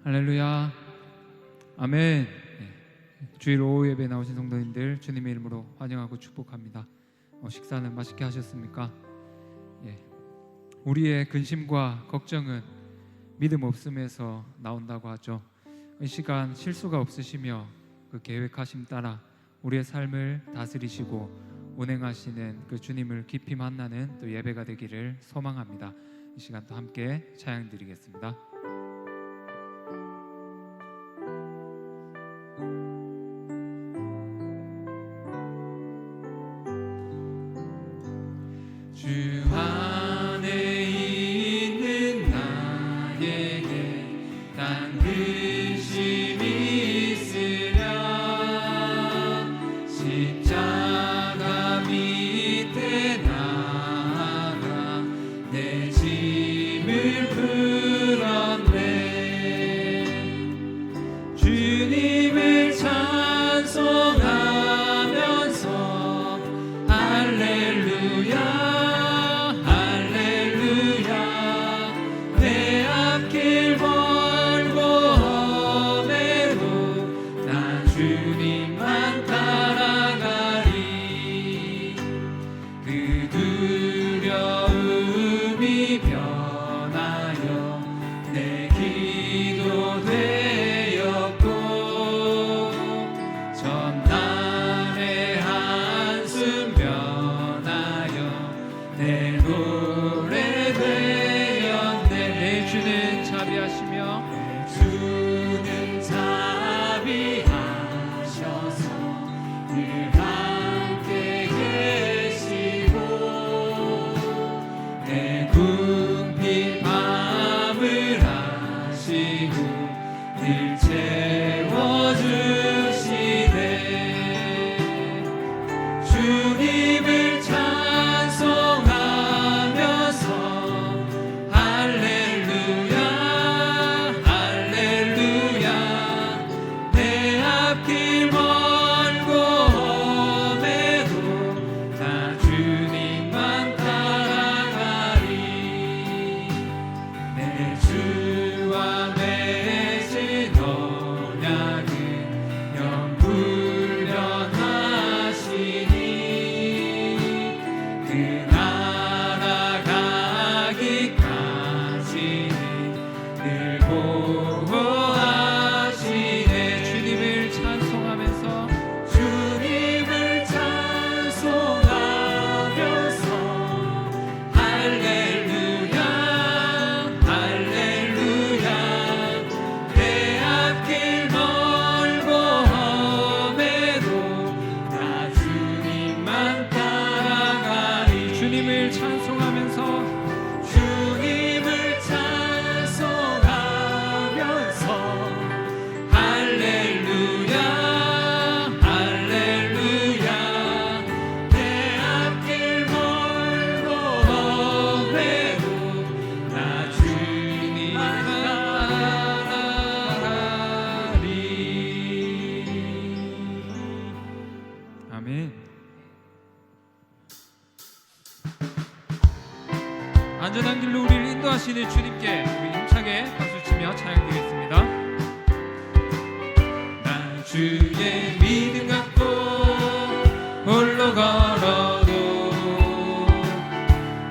할렐루야. 아멘. 주일 오후 예배 나오신 성도님들 주님의 이름으로 환영하고 축복합니다. 식사는 맛있게 하셨습니까? 우리의 근심과 걱정은 믿음 없음에서 나온다고 하죠. 이 시간 실수가 없으시며 그 계획하심 따라 우리의 삶을 다스리시고 운행하시는 그 주님을 깊이 만나는 또 예배가 되기를 소망합니다. 이 시간 또 함께 찬양 드리겠습니다. 주 안에 있는 나에게 단 근심이 있으랴 십자가 밑에 나아가 내 짐을 풀었네. 주님을 찬송하면서 할렐루야 안전한 길로 우리를 인도하시는 주님께 우리 힘차게 박수치며 찬양드리겠습니다. 나 주의 믿음 갖고 홀로 걸어도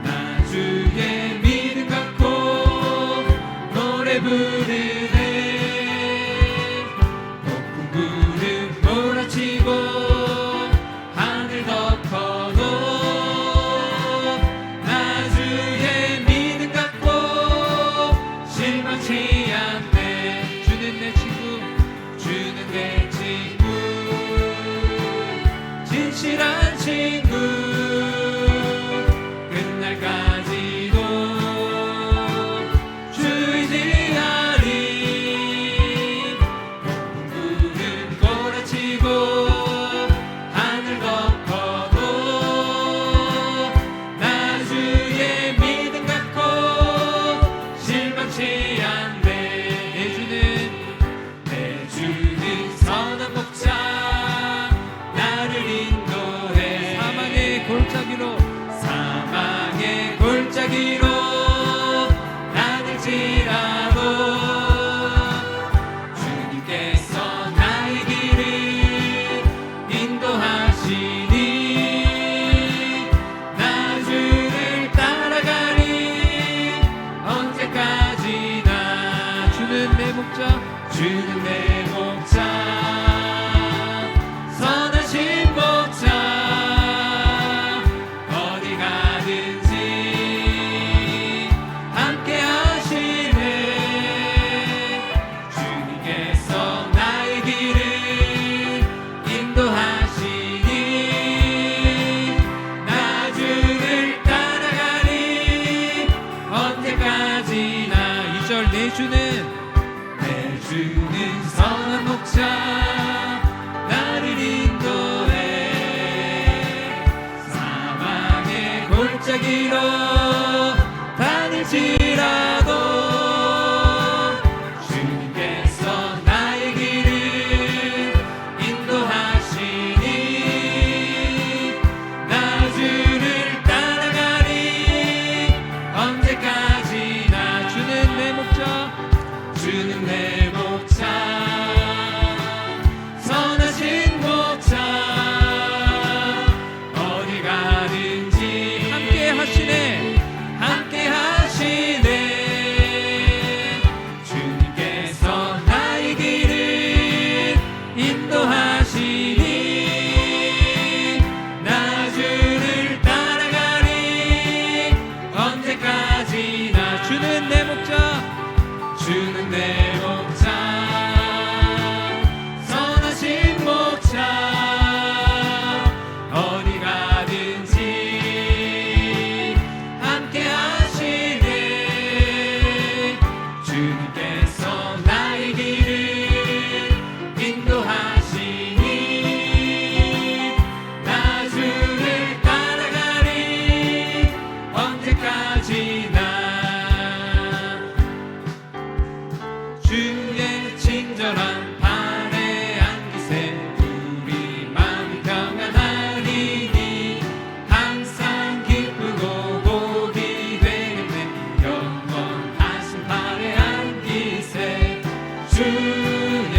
나 주의 믿음 갖고 노래 부르네. 높은 구름 몰아치고 하늘 덮어도 주는 내 친구 진실한 친구 끝날까지도 주 의지하리. 높은 구름 몰아치고 하늘 덮어도 나 주의 믿음 갖고 실망치 않네. 내 주는 선한 목자 나를 인도해. 사망의 골짜기로 나들지라도 목자 주는 내 목자 선하신 목자 어디 가든지 함께 하시네 주님께서 나의 길을 인도하시니 나 주를 따라가리 언제까지나 2절 내 주는 선한 목자 나를 인도해 사망의 골짜기로 다닐지라도 주님께서 나의 길을 인도하시니 나 주를 따라가리 언제까지나 주는 내 목자 주는 내 목자 선하신 목자 어디 가든지 함께 하시네 함께 하시네 주님께서 나의 길을 인도하시니 나 주를 따라가리 언제까지나 주는 내 목자 주는 내 목자 선하신 목자 어디 가든지 함께 하시네 주님께서 나의 길을 인도하시니 나 주를 따라가리 언제까지나 주의 친절한 발에 안기세 우리 마음이 평안하리니 항상 기쁘고 복이 되겠네 영원하신 발에 안기세 주의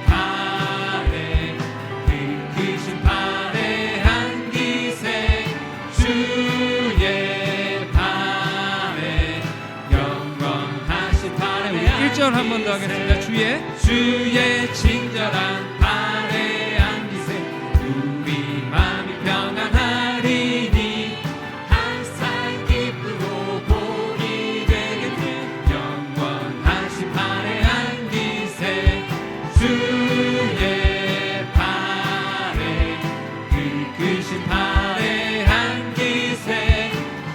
발에 그 크신 발에 안기세 주의 발에 영원하신 발에 1절 한 번 더 하겠습니다. 주의 친절한 발에 안기세 우리 마음이 평안하리니 항상 기쁘고 복이 되겠네 영원하신 발에 안기세 주의 발에 그 크신 발에 안기세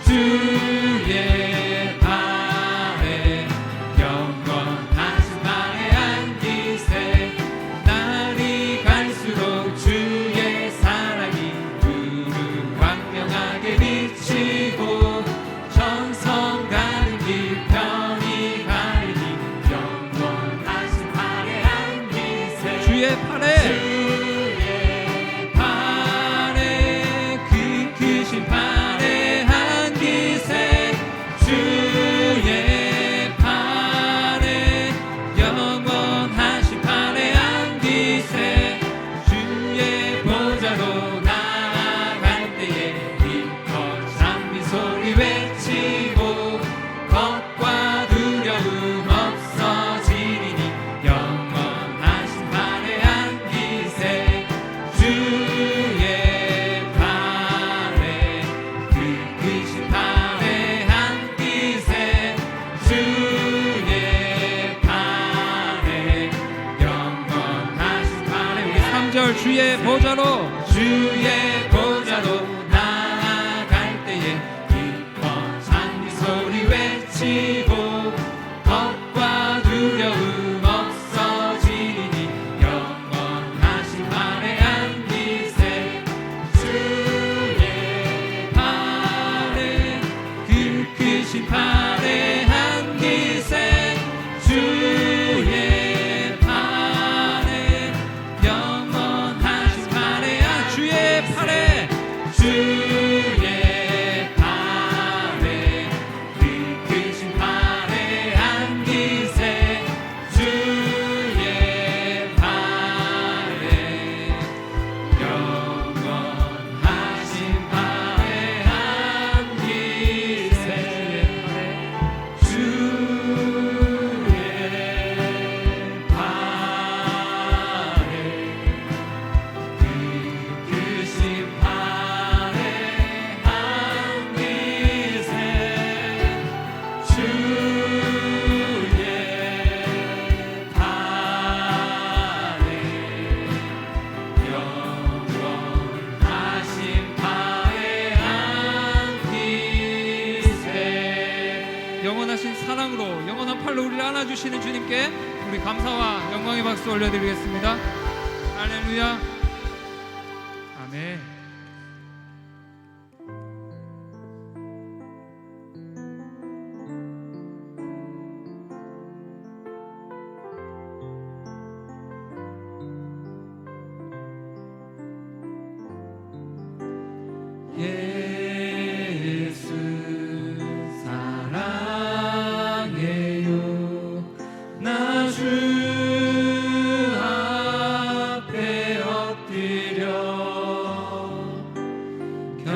주의 발에 영원하신 발에 안기세 날이 갈수록 주의 사랑이 두루 광명하게 비치고 천성 가는 길 편히 가리니 영원하신 발에 안기세 주의 팔에 주의 발에 그 크신 발에 안기세 주의 발에 영원하신 발에 안기세 주의 보좌로 나아갈 때에 기뻐 찬미 소리 외치고 겁과 두려움 없어지리니 영원하신 발에 안기세 주의 발에 그 크신 발에 안기세 주의 발에 영원하신 발에 우리 3절 주의 보좌로 주의 보좌로 나아갈 때에 기뻐 찬미 소리 외치고 겁과 두려움 없어지니 영원하신 발에 안기세 주의 발에 그 크신 발에 안기세 주의 발에 영원하신 발에 주의 손길로 우리를 안아주시는 주님께 우리 감사와 영광의 박수 올려드리겠습니다. 할렐루야. 아멘. 예수 사랑해요. 나 주 앞에 엎드려 경배와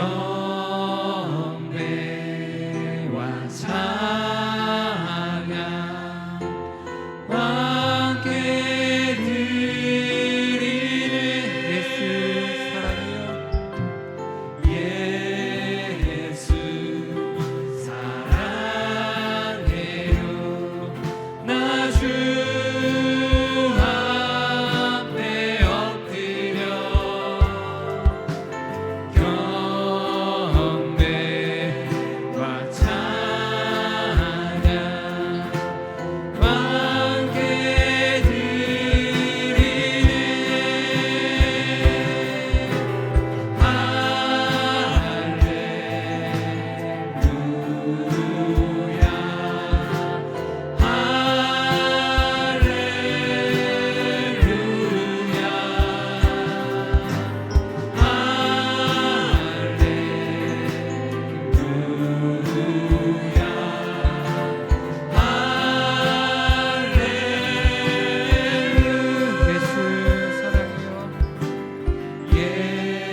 찬양 함께 드리네. 예수 사랑해요. 예수 사랑해요. 나 주 앞에 엎드려 경배와 찬양 함께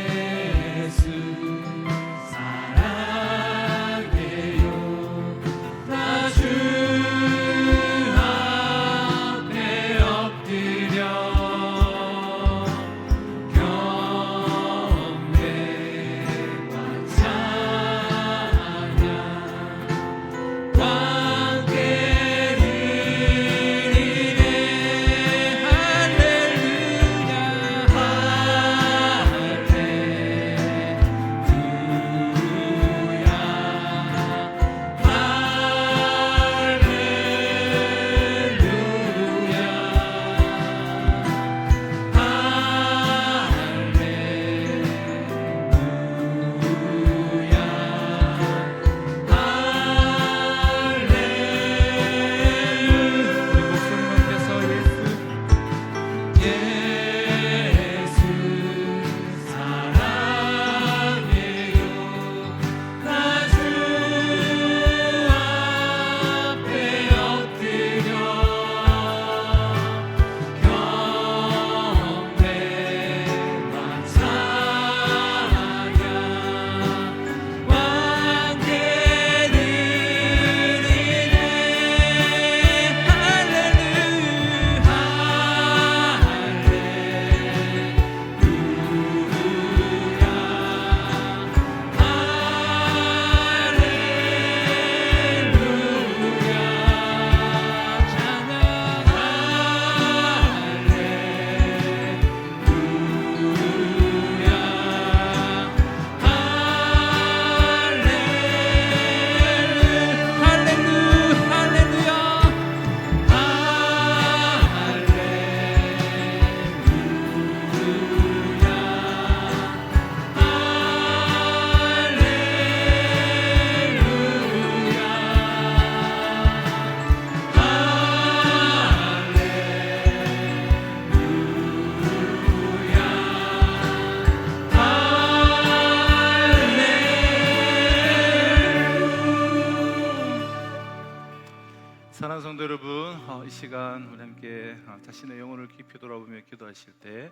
사랑하는 성도 여러분, 이 시간 우리 함께 자신의 영혼을 깊이 돌아보며 기도하실 때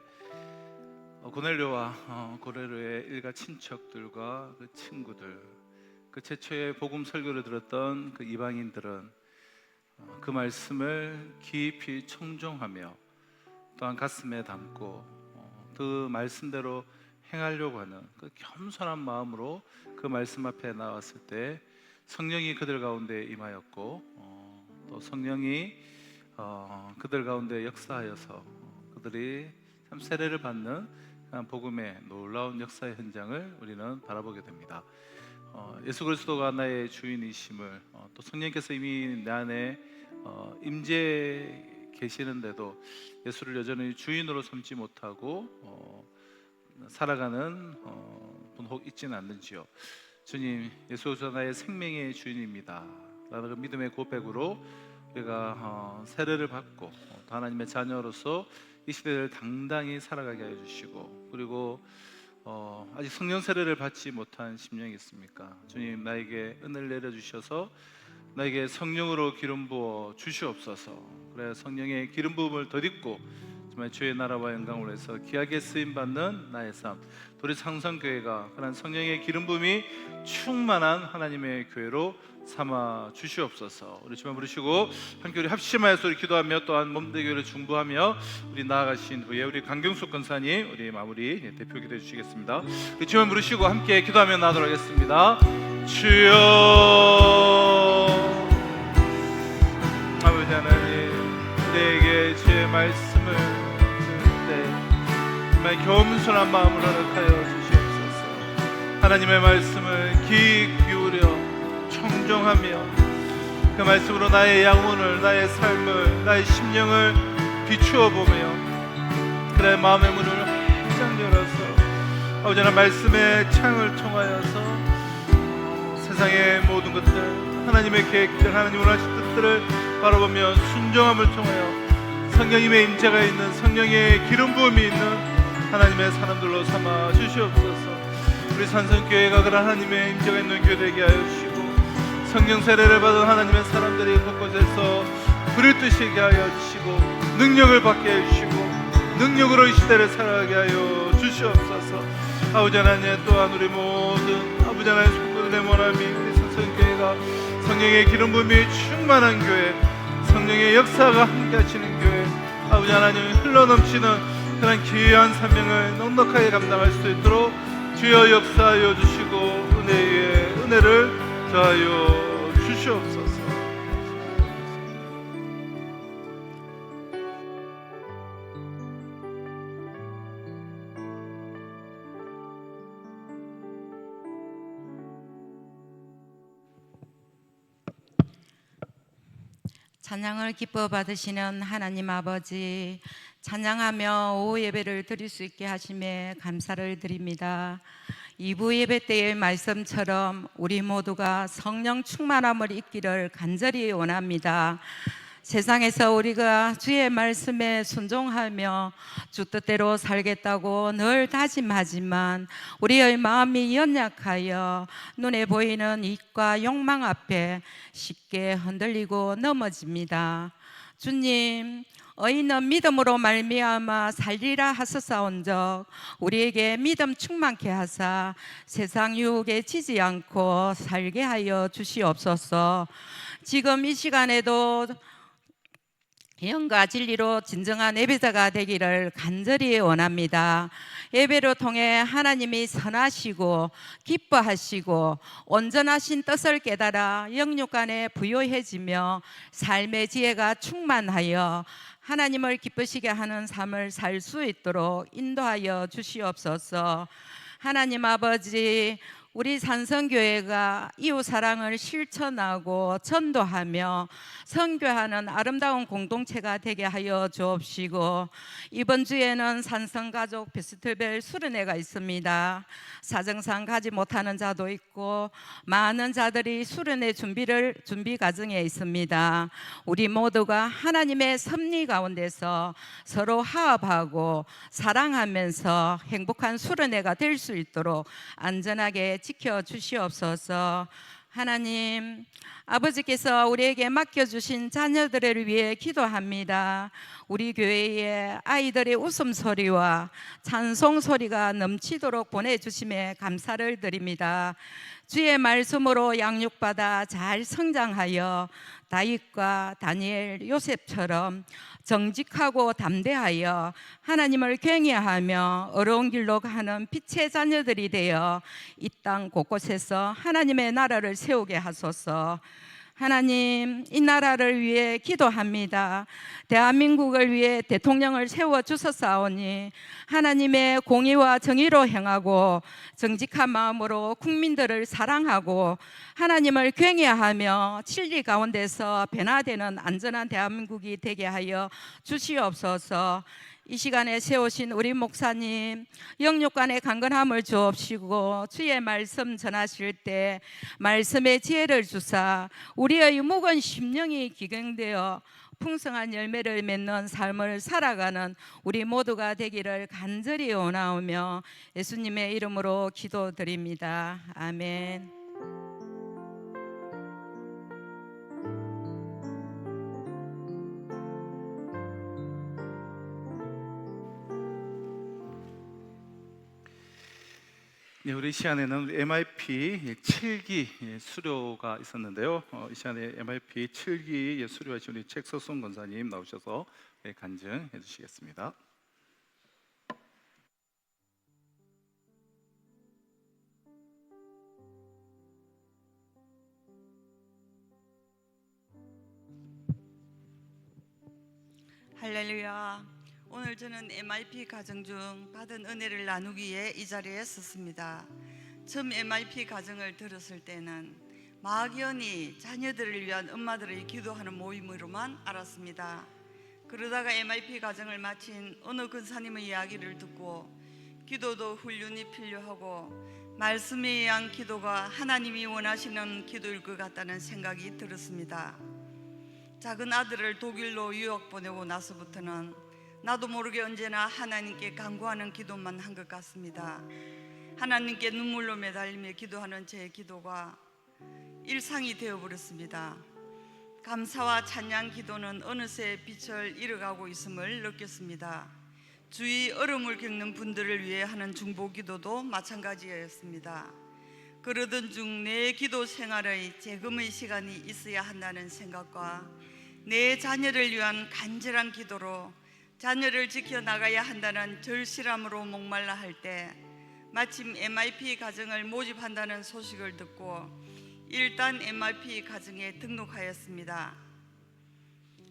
고넬료와 고넬료의 일가 친척들과 그 친구들, 그 최초의 복음 설교를 들었던 그 이방인들은 그 말씀을 깊이 청종하며 또한 가슴에 담고 그 말씀대로 행하려고 하는 그 겸손한 마음으로 그 말씀 앞에 나왔을 때 성령이 그들 가운데 임하였고 또 성령이 그들 가운데 역사하여서 그들이 참 세례를 받는 복음의 놀라운 역사의 현장을 우리는 바라보게 됩니다. 예수 그리스도가 나의 주인이심을 또 성령께서 이미 내 안에 임재 계시는데도 예수를 여전히 주인으로 삼지 못하고 살아가는 분 혹 있지는 않는지요? 주님, 예수가 나의 생명의 주인입니다 라는 그 믿음의 고백으로 우리가 세례를 받고 또 하나님의 자녀로서 이 시대를 당당히 살아가게 하여 주시고, 그리고 아직 성령 세례를 받지 못한 심령이 있습니까? 주님, 나에게 은혜를 내려주셔서 나에게 성령으로 기름 부어 주시옵소서. 그래 성령의 기름 부음을 덧입고 정말 주의 나라와 영광을 위해서 귀하게 쓰임 받는 나의 삶, 우리 상성교회가 그런 성령의 기름 부음이 충만한 하나님의 교회로 삼아 주시옵소서. 우리 주만 부르시고 함께 우리 합심하여서 우리 기도하며 또한 몸되교회를 중보하며 우리 나아가신 후에 우리 강경숙 권사님 우리 마무리 대표 기도해 주시겠습니다. 우리 주만 부르시고 함께 기도하며 나아가도록 하겠습니다. 주여, 아버지 하나님, 우리에게 주의 말씀을 들을 때 정말 겸손한 마음으로 허락하여 주시옵소서. 하나님의 말씀을 귀 기울여 청종하며 그 말씀으로 나의 영혼을, 나의 삶을, 나의 심령을 비추어 보며 그래 마음의 문을 활짝 열어서 아버지 하나님 말씀의 창을 통하여서 세상의 모든 것들, 하나님의 계획들, 하나님 원하신 뜻들을 바라보며 순종함을 통하여 성령님의 임재가 있는, 성령의 기름 부음이 있는 하나님의 사람들로 삼아 주시옵소서. 우리 산성교회가 그런 하나님의 임재가 있는 교회 되게 하여 주시고 성령 세례를 받은 하나님의 사람들이 곳곳에서 불을 뜨시게 하여 주시고 능력을 받게 해 주시고 능력으로 이 시대를 살아가게 하여 주시옵소서. 아버지 하나님, 또한 우리 모든 아버지 하나님 성도들의 원함이 우리 산성교회가 성령의 기름 부음이 충만한 교회, 성령의 역사가 함께 하시는 교회, 아버지 하나님 흘러넘치는 그런 귀한 사명을 넉넉하게 감당할 수 있도록 주여 역사하여 주시고 은혜 위에 은혜를 더하여 주시옵소서. 찬양을 기뻐 받으시는 하나님 아버지, 찬양하며 오후 예배를 드릴 수 있게 하심에 감사를 드립니다. 2부 예배 때의 말씀처럼 우리 모두가 성령 충만함을 잊기를 간절히 원합니다. 세상에서 우리가 주의 말씀에 순종하며 주 뜻대로 살겠다고 늘 다짐하지만 우리의 마음이 연약하여 눈에 보이는 이익과 욕망 앞에 쉽게 흔들리고 넘어집니다. 주님, 의인은 믿음으로 말미암아 살리라 하셨사온적 우리에게 믿음 충만케 하사 세상 유혹에 지지 않고 살게 하여 주시옵소서. 지금 이 시간에도 영과 진리로 진정한 예배자가 되기를 간절히 원합니다. 예배를 통해 하나님이 선하시고 기뻐하시고 온전하신 뜻을 깨달아 영육간에 부요해지며 삶의 지혜가 충만하여 하나님을 기쁘시게 하는 삶을 살 수 있도록 인도하여 주시옵소서. 하나님 아버지, 우리 산성교회가 이웃사랑을 실천하고 전도하며 선교하는 아름다운 공동체가 되게 하여 주옵시고, 이번 주에는 산성가족 페스티벌 수련회가 있습니다. 사정상 가지 못하는 자도 있고 많은 자들이 수련회 준비 과정에 있습니다. 우리 모두가 하나님의 섭리 가운데서 서로 화합하고 사랑하면서 행복한 수련회가 될 수 있도록 안전하게 지켜 주시옵소서. 하나님, 아버지께서 우리에게 맡겨주신 자녀들을 위해 기도합니다. 우리 교회에 아이들의 웃음소리와 찬송소리가 넘치도록 보내주심에 감사를 드립니다. 주의 말씀으로 양육받아 잘 성장하여 다윗과 다니엘, 요셉처럼 정직하고 담대하여 하나님을 경외하며 어려운 길로 가는 빛의 자녀들이 되어 이 땅 곳곳에서 하나님의 나라를 세우게 하소서. 하나님, 이 나라를 위해 기도합니다. 대한민국을 위해 대통령을 세워 주셨사오니 하나님의 공의와 정의로 행하고 정직한 마음으로 국민들을 사랑하고 하나님을 경외하며 진리 가운데서 변화되는 안전한 대한민국이 되게 하여 주시옵소서. 이 시간에 세우신 우리 목사님 영육간의 강건함을 주옵시고 주의 말씀 전하실 때 말씀의 지혜를 주사 우리의 묵은 심령이 기경되어 풍성한 열매를 맺는 삶을 살아가는 우리 모두가 되기를 간절히 원하오며 예수님의 이름으로 기도드립니다. 아멘. 네, 우리 시간에는 MIP 7기 수료가 있었는데요. 이 시간에 MIP 7기 수료하신 우리 책서순 권사님 나오셔서 간증해 주시겠습니다. 할렐루야. 오늘 저는 MIP 가정 중 받은 은혜를 나누기 위해 이 자리에 섰습니다. 처음 MIP 가정을 들었을 때는 막연히 자녀들을 위한 엄마들의 기도하는 모임으로만 알았습니다. 그러다가 MIP 가정을 마친 어느 근사님의 이야기를 듣고 기도도 훈련이 필요하고 말씀에 의한 기도가 하나님이 원하시는 기도일 것 같다는 생각이 들었습니다. 작은 아들을 독일로 유학 보내고 나서부터는 나도 모르게 언제나 하나님께 간구하는 기도만 한 것 같습니다. 하나님께 눈물로 매달리며 기도하는 제 기도가 일상이 되어버렸습니다. 감사와 찬양 기도는 어느새 빛을 잃어가고 있음을 느꼈습니다. 주위 어려움을 겪는 분들을 위해 하는 중보 기도도 마찬가지였습니다. 그러던 중 내 기도 생활의 재금의 시간이 있어야 한다는 생각과 내 자녀를 위한 간절한 기도로 자녀를 지켜나가야 한다는 절실함으로 목말라 할 때 마침 MIP 가정을 모집한다는 소식을 듣고 일단 MIP 가정에 등록하였습니다.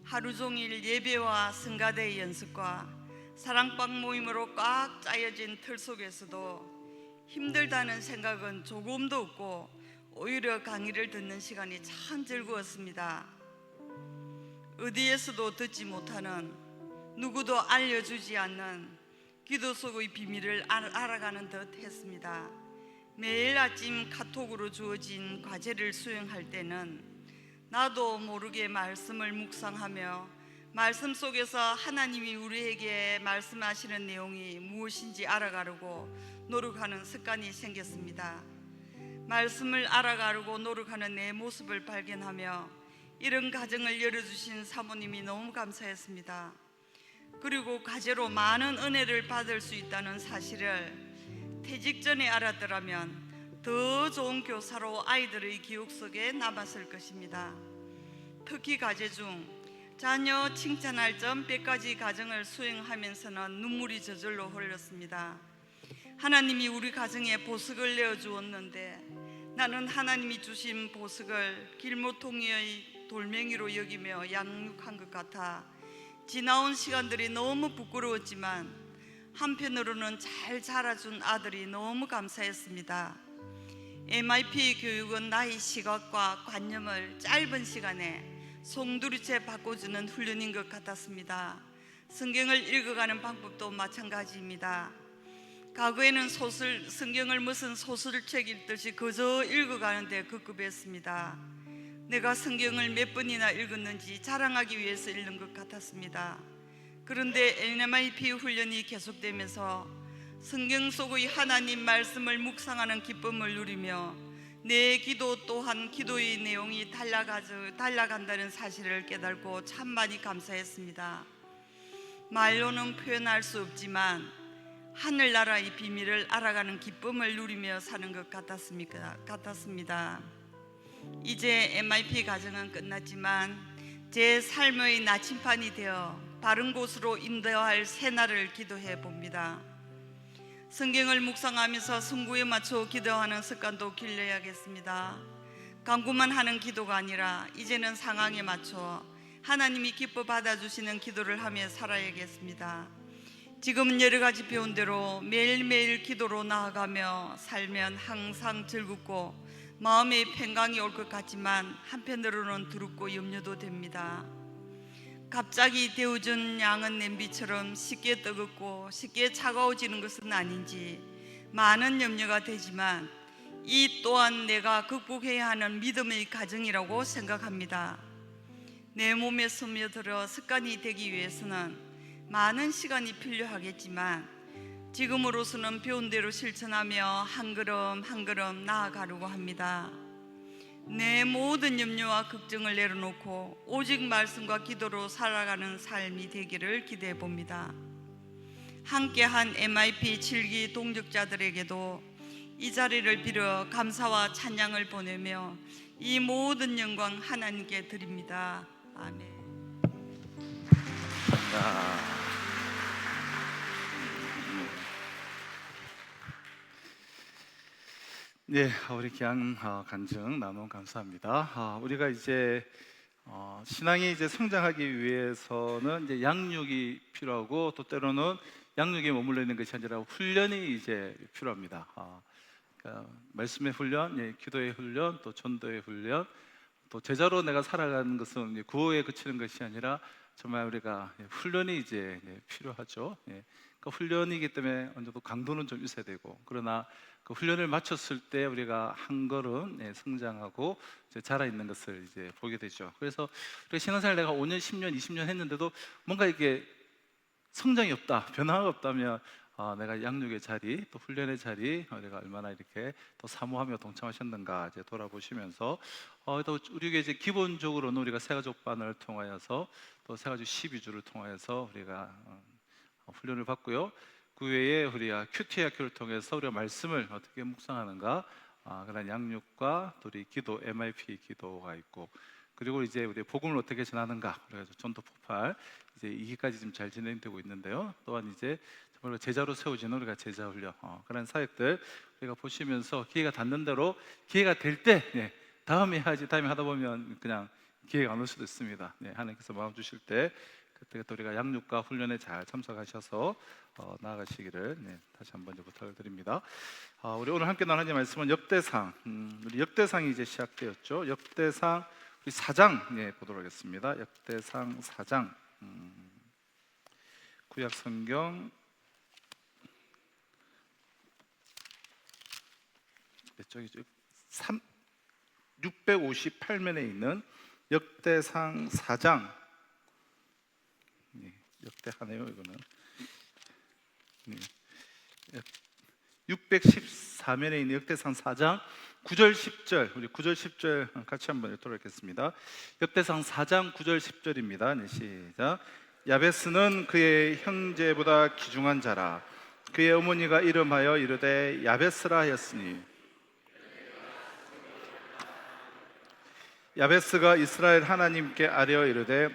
하루 종일 예배와 성가대 연습과 사랑방 모임으로 꽉 짜여진 틀 속에서도 힘들다는 생각은 조금도 없고 오히려 강의를 듣는 시간이 참 즐거웠습니다. 어디에서도 듣지 못하는 누구도 알려주지 않는 기도 속의 비밀을 알아가는 듯 했습니다. 매일 아침 카톡으로 주어진 과제를 수행할 때는 나도 모르게 말씀을 묵상하며 말씀 속에서 하나님이 우리에게 말씀하시는 내용이 무엇인지 알아가려고 노력하는 습관이 생겼습니다. 말씀을 알아가려고 노력하는 내 모습을 발견하며 이런 가정을 열어주신 사모님이 너무 감사했습니다. 그리고 과제로 많은 은혜를 받을 수 있다는 사실을 퇴직 전에 알았더라면 더 좋은 교사로 아이들의 기억 속에 남았을 것입니다. 특히 과제 중 자녀 칭찬할 점 100가지 과정을 수행하면서는 눈물이 저절로 흘렀습니다. 하나님이 우리 가정에 보석을 내어주었는데 나는 하나님이 주신 보석을 길모퉁이의 돌멩이로 여기며 양육한 것 같아 지나온 시간들이 너무 부끄러웠지만 한편으로는 잘 자라준 아들이 너무 감사했습니다. MIP 교육은 나의 시각과 관념을 짧은 시간에 송두리째 바꿔주는 훈련인 것 같았습니다. 성경을 읽어가는 방법도 마찬가지입니다. 과거에는 성경을 무슨 소설책 읽듯이 그저 읽어가는데 급급했습니다. 내가 성경을 몇 번이나 읽었는지 자랑하기 위해서 읽는 것 같았습니다. 그런데 MIP 훈련이 계속되면서 성경 속의 하나님 말씀을 묵상하는 기쁨을 누리며 내 기도 또한 기도의 내용이 달라간다는 사실을 깨닫고 참 많이 감사했습니다. 말로는 표현할 수 없지만 하늘나라의 비밀을 알아가는 기쁨을 누리며 사는 것 같았습니다. 이제 MIP 과정은 끝났지만 제 삶의 나침판이 되어 바른 곳으로 인도할 새날을 기도해 봅니다. 성경을 묵상하면서 승부에 맞춰 기도하는 습관도 길러야겠습니다. 간구만 하는 기도가 아니라 이제는 상황에 맞춰 하나님이 기뻐 받아주시는 기도를 하며 살아야겠습니다. 지금은 여러 가지 배운 대로 매일매일 기도로 나아가며 살면 항상 즐겁고 마음에 평강이 올 것 같지만 한편으로는 두렵고 염려도 됩니다. 갑자기 데워준 양은 냄비처럼 쉽게 뜨겁고 쉽게 차가워지는 것은 아닌지 많은 염려가 되지만 이 또한 내가 극복해야 하는 믿음의 과정이라고 생각합니다. 내 몸에 스며들어 습관이 되기 위해서는 많은 시간이 필요하겠지만 지금으로서는 배운 대로 실천하며 한 걸음 한 걸음 나아가려고 합니다. 내 모든 염려와 걱정을 내려놓고 오직 말씀과 기도로 살아가는 삶이 되기를 기대해 봅니다. 함께한 MIP 7기 동역자들에게도 이 자리를 빌어 감사와 찬양을 보내며 이 모든 영광 하나님께 드립니다. 아멘. 네, 우리 귀한 간증 나눔 감사합니다. 우리가 이제 신앙이 이제 성장하기 위해서는 이제 양육이 필요하고 또 때로는 양육에 머물러 있는 것이 아니라 훈련이 이제 필요합니다. 그러니까 말씀의 훈련, 예, 기도의 훈련, 또 전도의 훈련, 또 제자로 내가 살아가는 것은 구호에 그치는 것이 아니라 정말 우리가 훈련이 이제 필요하죠. 예. 그 훈련이기 때문에 어느 정도 강도는 좀 있어야 되고, 그러나 그 훈련을 마쳤을 때 우리가 한 걸음 성장하고 이제 자라 있는 것을 이제 보게 되죠. 그래서 우리 신앙생활 내가 5년, 10년, 20년 했는데도 뭔가 이게 성장이 없다, 변화가 없다면 내가 양육의 자리, 또 훈련의 자리, 내가 얼마나 이렇게 또 사모하며 동참하셨는가 이제 돌아보시면서 또 우리에게 이제 기본적으로는 우리가 새가족반을 통하여서 또 새가족 12주를 통하여서 우리가 훈련을 받고요. 그 외에 우리가 큐티 학교를 통해서 우리가 말씀을 어떻게 묵상하는가, 그런 양육과 또 우리 기도, MIP 기도가 있고, 그리고 이제 우리 복음을 어떻게 전하는가, 그래서 전도 폭발 이제 2기까지 지금 잘 진행되고 있는데요. 또한 이제 정말 제자로 세워지는 우리가 제자 훈련, 그런 사역들 우리가 보시면서 기회가 닿는 대로 기회가 될 때 다음에 해야지, 다음에 하다 보면 그냥 기회가 안 올 수도 있습니다. 하나님께서 마음 주실 때 그때 또 우리가 양육과 훈련에 잘 참석하셔서 나아가시기를 다시 한번 이제 부탁을 드립니다. 우리 오늘 함께 나누는 말씀은 역대상, 우리 역대상이 이제 시작되었죠. 역대상 우리 4장 보도록 하겠습니다. 역대상 4장, 구약 성경 몇 쪽이죠? 658면에 있는 역대상 4장. 역대하네요, 이거는. 614면에 있는 역대상 4장 9절 10절, 우리 9절 10절 같이 한번 읽도록 하겠습니다. 역대상 4장 9절 10절입니다. 시작. 야베스는 그의 형제보다 귀중한 자라. 그의 어머니가 이름하여 이르되 야베스라 하였으니, 야베스가 이스라엘 하나님께 아뢰어 이르되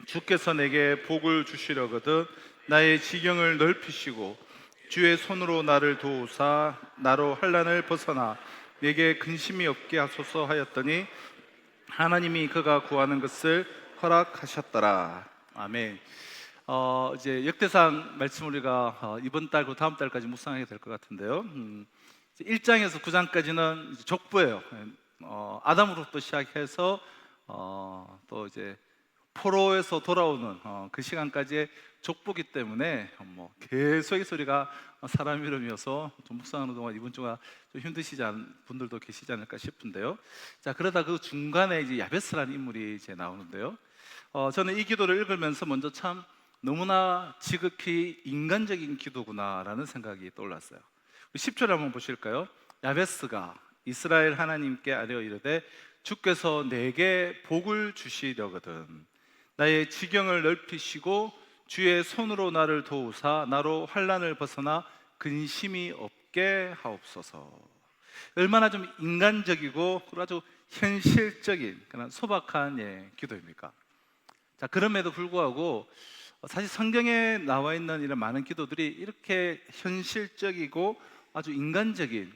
주께서 내게 복을 주시려거든 나의 지경을 넓히시고 주의 손으로 나를 도우사 나로 환난을 벗어나 내게 근심이 없게 하소서 하였더니 하나님이 그가 구하는 것을 허락하셨더라. 아멘. 이제 역대상 말씀 우리가 이번 달, 그 다음 달까지 묵상하게 될 것 같은데요. 1장에서 9장까지는 족보예요. 아담으로부터 시작해서 또 이제 포로에서 돌아오는 그 시간까지의 족보기 때문에 계속해서 우리가 사람 이름이어서 좀 묵상하는 동안 이번 주가 좀 힘드시지 않은 분들도 계시지 않을까 싶은데요. 자, 그러다 그 중간에 이제 야베스라는 인물이 이제 나오는데요. 저는 이 기도를 읽으면서 먼저 참 너무나 지극히 인간적인 기도구나라는 생각이 떠올랐어요. 10절 한번 보실까요? 야베스가 이스라엘 하나님께 아뢰어 이르되 주께서 내게 복을 주시려거든 나의 지경을 넓히시고 주의 손으로 나를 도우사 나로 환난을 벗어나 근심이 없게 하옵소서. 얼마나 좀 인간적이고 아주 현실적인 그런 소박한 기도입니까? 자, 그럼에도 불구하고 사실 성경에 나와 있는 이런 많은 기도들이 이렇게 현실적이고 아주 인간적인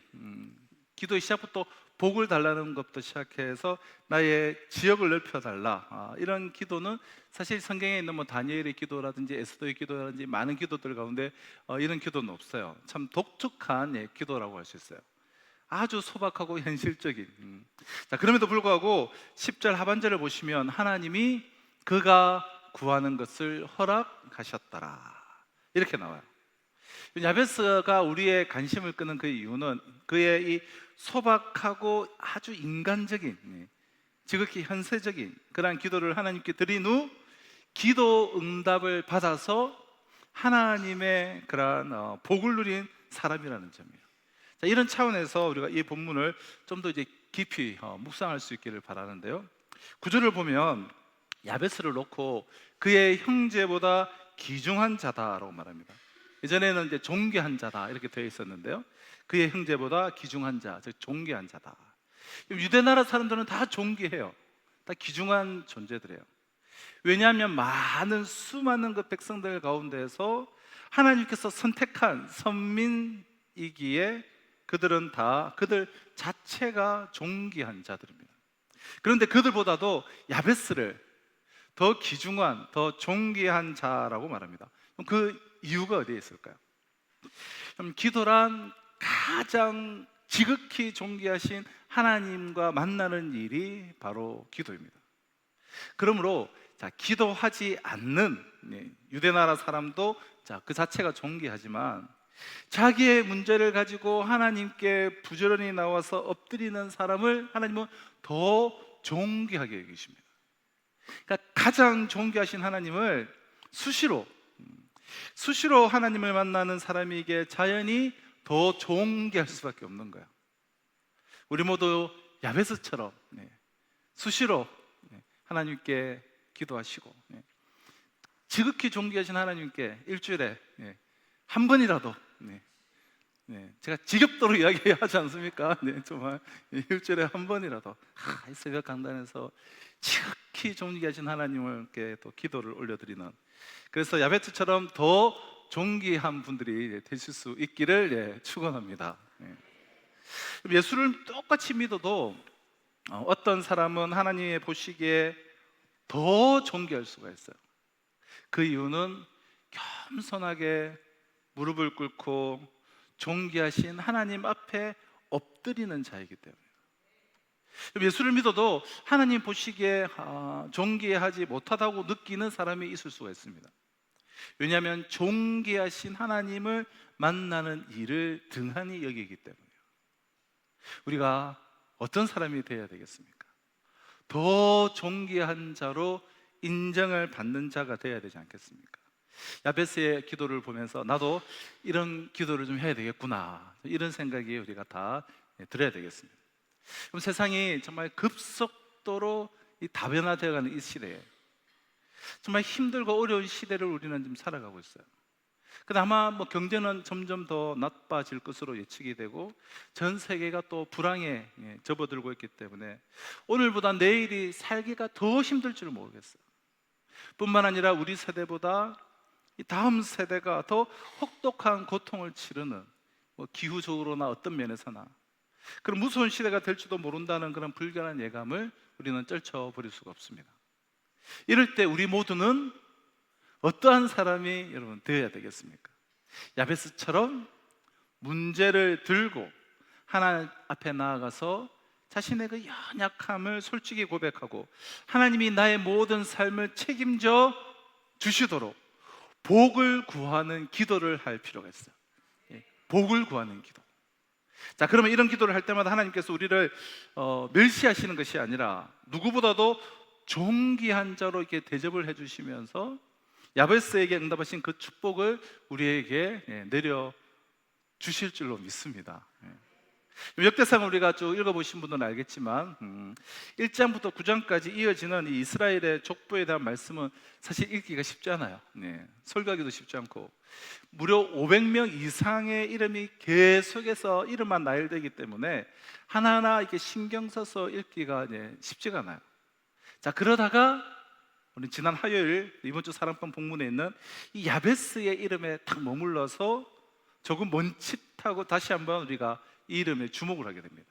기도의 시작부터 복을 달라는 것부터 시작해서 나의 지역을 넓혀달라, 이런 기도는 사실 성경에 있는 뭐 다니엘의 기도라든지 에스더의 기도라든지 많은 기도들 가운데 이런 기도는 없어요. 참 독특한 기도라고 할 수 있어요. 아주 소박하고 현실적인. 자, 그럼에도 불구하고 10절 하반절을 보시면 하나님이 그가 구하는 것을 허락하셨더라 이렇게 나와요. 야베스가 우리의 관심을 끄는 그 이유는 그의 이 소박하고 아주 인간적인, 지극히 현세적인 그러한 기도를 하나님께 드린 후 기도 응답을 받아서 하나님의 그러한 복을 누린 사람이라는 점이에요. 자, 이런 차원에서 우리가 이 본문을 좀 더 이제 깊이 묵상할 수 있기를 바라는데요. 구절을 보면 야베스를 놓고 그의 형제보다 귀중한 자다라고 말합니다. 예전에는 이제 존귀한 자다 이렇게 되어 있었는데요. 그의 형제보다 귀중한 자, 즉 존귀한 자다. 유대 나라 사람들은 다 존귀해요. 다 귀중한 존재들이에요. 왜냐하면 수많은 그 백성들 가운데서 하나님께서 선택한 선민이기에 그들 자체가 존귀한 자들입니다. 그런데 그들보다도 야베스를 더 귀중한, 더 존귀한 자라고 말합니다. 그럼 그 이유가 어디에 있을까요? 그럼 기도란 가장 지극히 존귀하신 하나님과 만나는 일이 바로 기도입니다. 그러므로 기도하지 않는 유대 나라 사람도 그 자체가 존귀하지만 자기의 문제를 가지고 하나님께 부지런히 나와서 엎드리는 사람을 하나님은 더 존귀하게 여기십니다. 그러니까 가장 존귀하신 하나님을 수시로 하나님을 만나는 사람에게 자연히 더 존귀할 수밖에 없는 거야. 우리 모두 야베스처럼 수시로 하나님께 기도하시고 지극히 존귀하신 하나님께 일주일에 한 번이라도 제가 지겹도록 이야기하지 않습니까? 정말 일주일에 한 번이라도 새벽 강단에서 지극히 존귀하신 하나님께 또 기도를 올려드리는, 그래서 야베스처럼 더 존귀한 분들이 되실 수 있기를 축원합니다. 예수를 똑같이 믿어도 어떤 사람은 하나님의 보시기에 더 존귀할 수가 있어요. 그 이유는 겸손하게 무릎을 꿇고 존귀하신 하나님 앞에 엎드리는 자이기 때문에. 예수를 믿어도 하나님 보시기에 존귀하지 못하다고 느끼는 사람이 있을 수가 있습니다. 왜냐하면 존귀하신 하나님을 만나는 일을 등한히 여기기 때문에요. 우리가 어떤 사람이 되어야 되겠습니까? 더 존귀한 자로 인정을 받는 자가 되어야 되지 않겠습니까? 야베스의 기도를 보면서 나도 이런 기도를 좀 해야 되겠구나, 이런 생각이 우리가 다 들어야 되겠습니다. 그럼 세상이 정말 급속도로 다변화되어가는 이 시대에 정말 힘들고 어려운 시대를 우리는 좀 살아가고 있어요. 근데 아마 경제는 점점 더 나빠질 것으로 예측이 되고 전 세계가 또 불황에 접어들고 있기 때문에 오늘보다 내일이 살기가 더 힘들 줄 모르겠어요. 뿐만 아니라 우리 세대보다 이 다음 세대가 더 혹독한 고통을 치르는, 기후적으로나 어떤 면에서나 그런 무서운 시대가 될지도 모른다는 그런 불길한 예감을 우리는 떨쳐버릴 수가 없습니다. 이럴 때 우리 모두는 어떠한 사람이 여러분 되어야 되겠습니까? 야베스처럼 문제를 들고 하나님 앞에 나아가서 자신의 그 연약함을 솔직히 고백하고 하나님이 나의 모든 삶을 책임져 주시도록 복을 구하는 기도를 할 필요가 있어요. 복을 구하는 기도. 자, 그러면 이런 기도를 할 때마다 하나님께서 우리를 멸시하시는 것이 아니라 누구보다도 존귀한 자로 이렇게 대접을 해주시면서 야베스에게 응답하신 그 축복을 우리에게 내려 주실 줄로 믿습니다. 역대상을 우리가 쭉 읽어보신 분들은 알겠지만 1장부터 9장까지 이어지는 이 이스라엘의 족보에 대한 말씀은 사실 읽기가 쉽지 않아요. 설교하기도 쉽지 않고 무려 500명 이상의 이름이 계속해서 이름만 나열되기 때문에 하나하나 이렇게 신경 써서 읽기가 쉽지가 않아요. 자, 그러다가 우리 지난 화요일 이번 주 사랑방 본문에 있는 이 야베스의 이름에 딱 머물러서 조금 먼칫하고 다시 한번 우리가 이 이름에 주목을 하게 됩니다.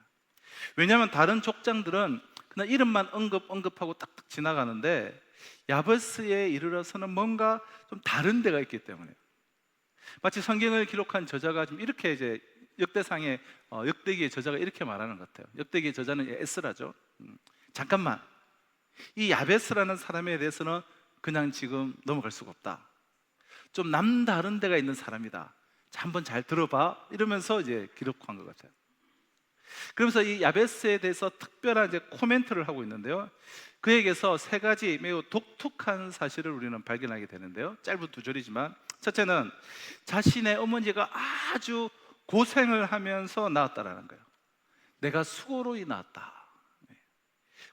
왜냐하면 다른 족장들은 그냥 이름만 언급하고 딱딱 지나가는데 야베스에 이르러서는 뭔가 좀 다른 데가 있기 때문에, 마치 성경을 기록한 저자가 좀 이렇게 이제 역대상의 역대기의 저자가 이렇게 말하는 것 같아요. 역대기의 저자는 에스라죠. 잠깐만, 이 야베스라는 사람에 대해서는 그냥 지금 넘어갈 수가 없다. 좀 남다른 데가 있는 사람이다. 자, 한번 잘 들어봐. 이러면서 이제 기록한 것 같아요. 그러면서 이 야베스에 대해서 특별한 이제 코멘트를 하고 있는데요. 그에게서 세 가지 매우 독특한 사실을 우리는 발견하게 되는데요. 짧은 두 절이지만, 첫째는 자신의 어머니가 아주 고생을 하면서 낳았다라는 거예요. 내가 수고로이 낳았다.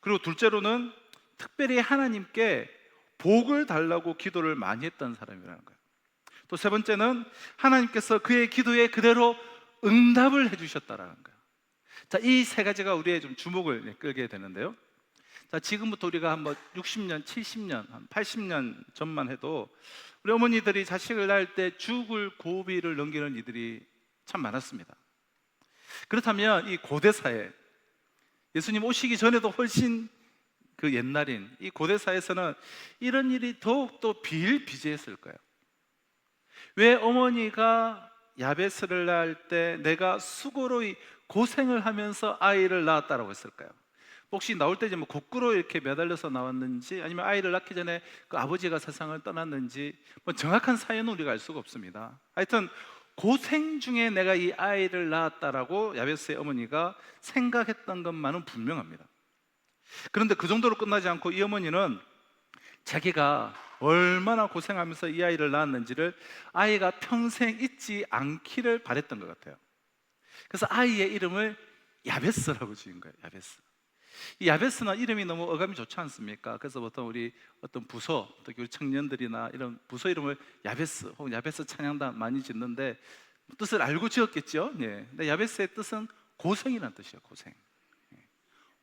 그리고 둘째로는 특별히 하나님께 복을 달라고 기도를 많이 했던 사람이라는 거예요. 또 세 번째는 하나님께서 그의 기도에 그대로 응답을 해주셨다라는 거예요. 자, 이 세 가지가 우리의 좀 주목을 끌게 되는데요. 자, 지금부터 우리가 한번 60년, 70년, 한 80년 전만 해도 우리 어머니들이 자식을 낳을 때 죽을 고비를 넘기는 이들이 참 많았습니다. 그렇다면 이 고대 사회, 예수님 오시기 전에도 훨씬 그 옛날인 이 고대 사회에서는 이런 일이 더욱더 비일비재했을 거예요. 왜 어머니가 야베스를 낳을 때 내가 수고로이 고생을 하면서 아이를 낳았다라고 했을까요? 혹시 나올 때 뭐 거꾸로 이렇게 매달려서 나왔는지, 아니면 아이를 낳기 전에 그 아버지가 세상을 떠났는지, 뭐 정확한 사연은 우리가 알 수가 없습니다. 하여튼 고생 중에 내가 이 아이를 낳았다라고 야베스의 어머니가 생각했던 것만은 분명합니다. 그런데 그 정도로 끝나지 않고 이 어머니는 자기가 얼마나 고생하면서 이 아이를 낳았는지를 아이가 평생 잊지 않기를 바랬던 것 같아요. 그래서 아이의 이름을 야베스라고 지은 거예요. 야베스. 이 야베스는 이름이 너무 어감이 좋지 않습니까? 그래서 보통 우리 어떤 부서, 특히 우리 청년들이나 이런 부서 이름을 야베스 혹은 야베스 찬양단 많이 짓는데 뜻을 알고 지었겠죠. 예. 근데 야베스의 뜻은 고생이라는 뜻이에요. 고생.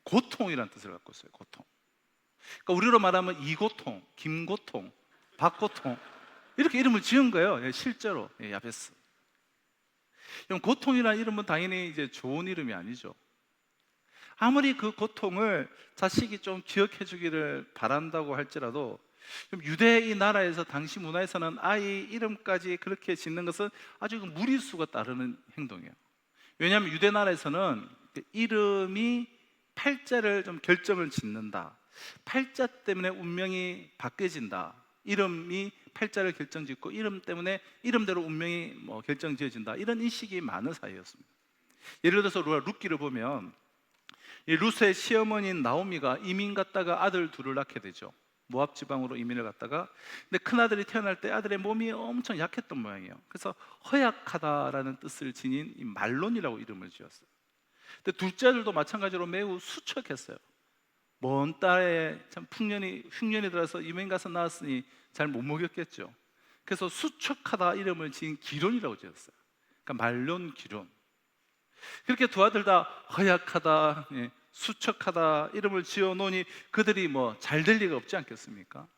고통이라는 뜻을 갖고 있어요. 고통. 그러니까 우리로 말하면 이고통, 김고통, 박고통 이렇게 이름을 지은 거예요. 실제로 야베스. 그럼 고통이라는 이름은 당연히 이제 좋은 이름이 아니죠. 아무리 그 고통을 자식이 좀 기억해 주기를 바란다고 할지라도 유대 이 나라에서 당시 문화에서는 아이 이름까지 그렇게 짓는 것은 아주 무리수가 따르는 행동이에요. 왜냐하면 유대 나라에서는 이름이 팔자를 좀 결정을 짓는다. 팔자 때문에 운명이 바뀌어진다. 이름이 팔자를 결정짓고 이름 때문에 이름대로 운명이 결정지어진다. 이런 인식이 많은 사이였습니다. 예를 들어서 우리가 룻기를 보면 이 룻의 시어머니인 나오미가 이민 갔다가 아들 둘을 낳게 되죠. 모압 지방으로 이민을 갔다가, 근데 큰 아들이 태어날 때 아들의 몸이 엄청 약했던 모양이에요. 그래서 허약하다라는 뜻을 지닌 이 말론이라고 이름을 지었어요. 근데 둘째 아들도 마찬가지로 매우 수척했어요. 먼 땅에 참 흉년이 들어서 이민 가서 낳았으니 잘 못 먹였겠죠. 그래서 수척하다 이름을 지은 기론이라고 지었어요. 그러니까 말론 기론. 그렇게 두 아들 다 허약하다, 수척하다 이름을 지어놓으니 그들이 잘 될 리가 없지 않겠습니까?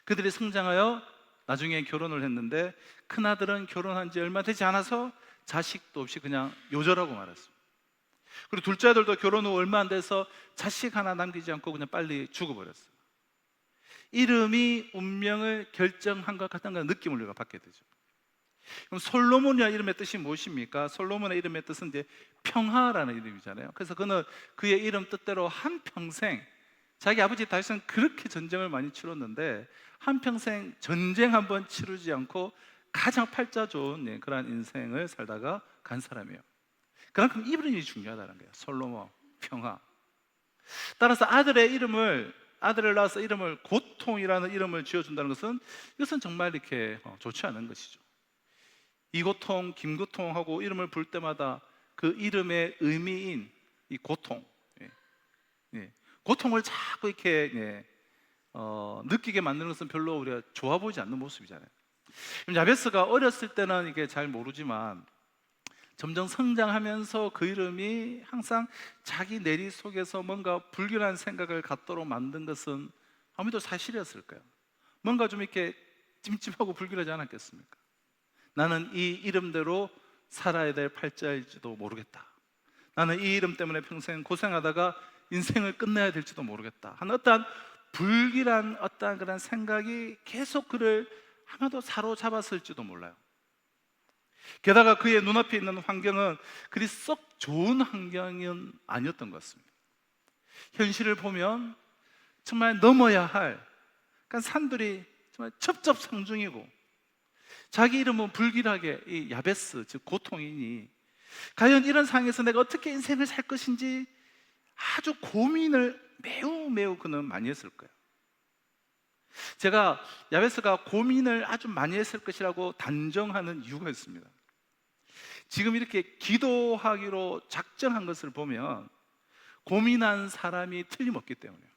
그들이 성장하여 나중에 결혼을 했는데 큰 아들은 결혼한 지 얼마 되지 않아서 자식도 없이 그냥 요절하고 말았습니다. 그리고 둘째 아들도 결혼 후 얼마 안 돼서 자식 하나 남기지 않고 그냥 빨리 죽어버렸어요. 이름이 운명을 결정한 것 같은 느낌을 우리가 받게 되죠. 그럼 솔로몬이라는 이름의 뜻이 무엇입니까? 솔로몬의 이름의 뜻은 이제 평화라는 이름이잖아요. 그래서 그는 그의 이름 뜻대로 한평생, 자기 아버지 다윗은 그렇게 전쟁을 많이 치렀는데 한평생 전쟁 한번 치르지 않고 가장 팔자 좋은 그런 인생을 살다가 간 사람이에요. 그만큼 이름이 중요하다는 거예요. 솔로몬, 평화. 따라서 아들을 낳아서 이름을 고통이라는 이름을 지어준다는 것은 이것은 정말 이렇게 좋지 않은 것이죠. 이고통, 김고통하고 이름을 부를 때마다 그 이름의 의미인 이 고통, 고통을 자꾸 이렇게 느끼게 만드는 것은 별로 우리가 좋아 보이지 않는 모습이잖아요. 야베스가 어렸을 때는 이게 잘 모르지만 점점 성장하면서 그 이름이 항상 자기 내리 속에서 뭔가 불길한 생각을 갖도록 만든 것은 아무래도 사실이었을까요? 뭔가 좀 이렇게 찜찜하고 불길하지 않았겠습니까? 나는 이 이름대로 살아야 될 팔자일지도 모르겠다. 나는 이 이름 때문에 평생 고생하다가 인생을 끝내야 될지도 모르겠다 하는 어떠한 불길한 어떠한 그런 생각이 계속 그를 아마도 사로잡았을지도 몰라요. 게다가 그의 눈앞에 있는 환경은 그리 썩 좋은 환경은 아니었던 것 같습니다. 현실을 보면 정말 넘어야 할 그러니까 산들이 정말 첩첩상중이고, 자기 이름은 불길하게 이 야베스, 즉 고통이니 과연 이런 상황에서 내가 어떻게 인생을 살 것인지 아주 고민을 매우 그는 많이 했을 거예요. 제가 야베스가 고민을 아주 많이 했을 것이라고 단정하는 이유가 있습니다. 지금 이렇게 기도하기로 작정한 것을 보면 고민한 사람이 틀림없기 때문에요.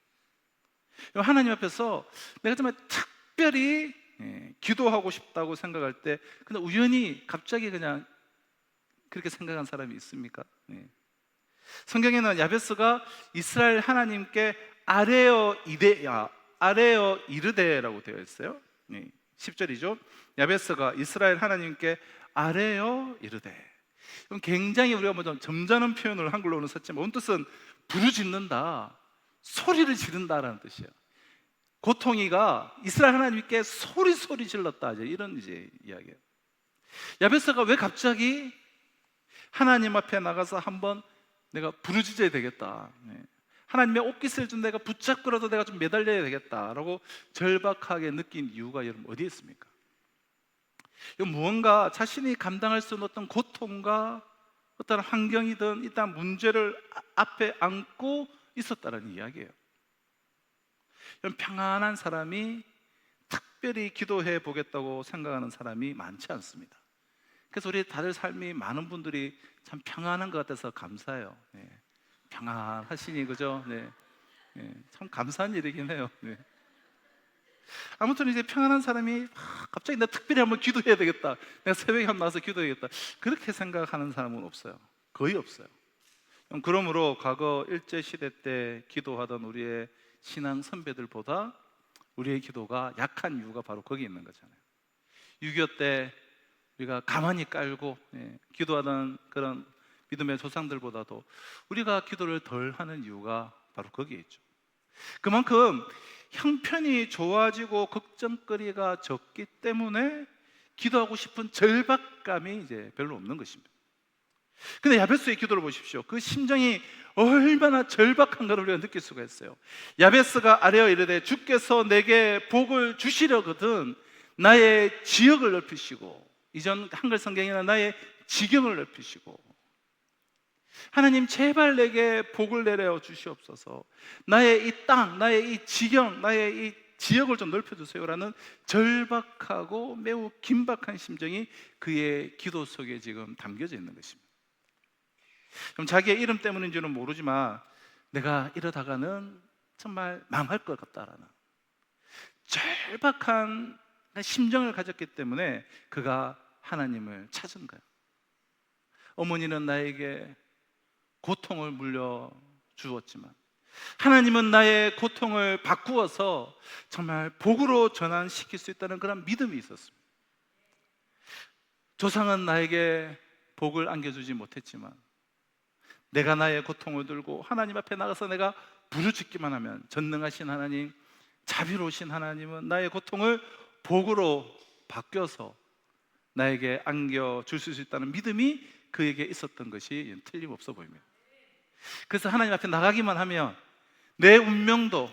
하나님 앞에서 내가 정말 특별히 기도하고 싶다고 생각할 때 그냥 우연히 갑자기 그냥 그렇게 생각한 사람이 있습니까? 성경에는 야베스가 이스라엘 하나님께 아레어 이르데라고 되어 있어요. 10절이죠. 야베스가 이스라엘 하나님께 아레어 이르데. 굉장히 우리가 뭐 좀 점잖은 표현을 한글로는 썼지만 원뜻은 부르짖는다, 소리를 지른다라는 뜻이에요. 고통이가 이스라엘 하나님께 소리 질렀다, 이런 이야기예요. 야베스가 왜 갑자기 하나님 앞에 나가서 한번 내가 부르짖어야 되겠다, 하나님의 옷깃을 좀 내가 붙잡고라도 내가 좀 매달려야 되겠다라고 절박하게 느낀 이유가 여러분 어디에 있습니까? 무언가 자신이 감당할 수 없는 어떤 고통과 어떤 환경이든 일단 문제를 앞에 안고 있었다는 이야기예요. 평안한 사람이 특별히 기도해 보겠다고 생각하는 사람이 많지 않습니다. 그래서 우리 다들 삶이 많은 분들이 참 평안한 것 같아서 감사해요. 평안하시니, 그죠? 참 감사한 일이긴 해요. 아무튼 이제 평안한 사람이 갑자기 나 특별히 한번 기도해야 되겠다, 내가 새벽에 한번 나와서 기도해야겠다, 그렇게 생각하는 사람은 없어요. 거의 없어요. 그러므로 과거 일제시대 때 기도하던 우리의 신앙 선배들보다 우리의 기도가 약한 이유가 바로 거기 있는 거잖아요. 6.25 때 우리가 가만히 깔고 기도하던 그런 믿음의 조상들보다도 우리가 기도를 덜 하는 이유가 바로 거기에 있죠. 그만큼 형편이 좋아지고 걱정거리가 적기 때문에 기도하고 싶은 절박감이 이제 별로 없는 것입니다. 근데 야베스의 기도를 보십시오. 그 심정이 얼마나 절박한가를 우리가 느낄 수가 있어요. 야베스가 아뢰어 이르되 주께서 내게 복을 주시려거든 나의 지역을 넓히시고, 이전 한글 성경에는 나의 지경을 넓히시고, 하나님 제발 내게 복을 내려 주시옵소서, 나의 이 땅, 나의 이 지경, 나의 이 지역을 좀 넓혀주세요라는 절박하고 매우 긴박한 심정이 그의 기도 속에 지금 담겨져 있는 것입니다. 그럼 자기의 이름 때문인지는 모르지만 내가 이러다가는 정말 망할 것 같다라는 절박한 심정을 가졌기 때문에 그가 하나님을 찾은 거예요. 어머니는 나에게 고통을 물려주었지만 하나님은 나의 고통을 바꾸어서 정말 복으로 전환시킬 수 있다는 그런 믿음이 있었습니다. 조상은 나에게 복을 안겨주지 못했지만 내가 나의 고통을 들고 하나님 앞에 나가서 내가 부르짖기만 하면 전능하신 하나님, 자비로우신 하나님은 나의 고통을 복으로 바뀌어서 나에게 안겨줄 수 있다는 믿음이 그에게 있었던 것이 틀림없어 보입니다. 그래서 하나님 앞에 나가기만 하면 내 운명도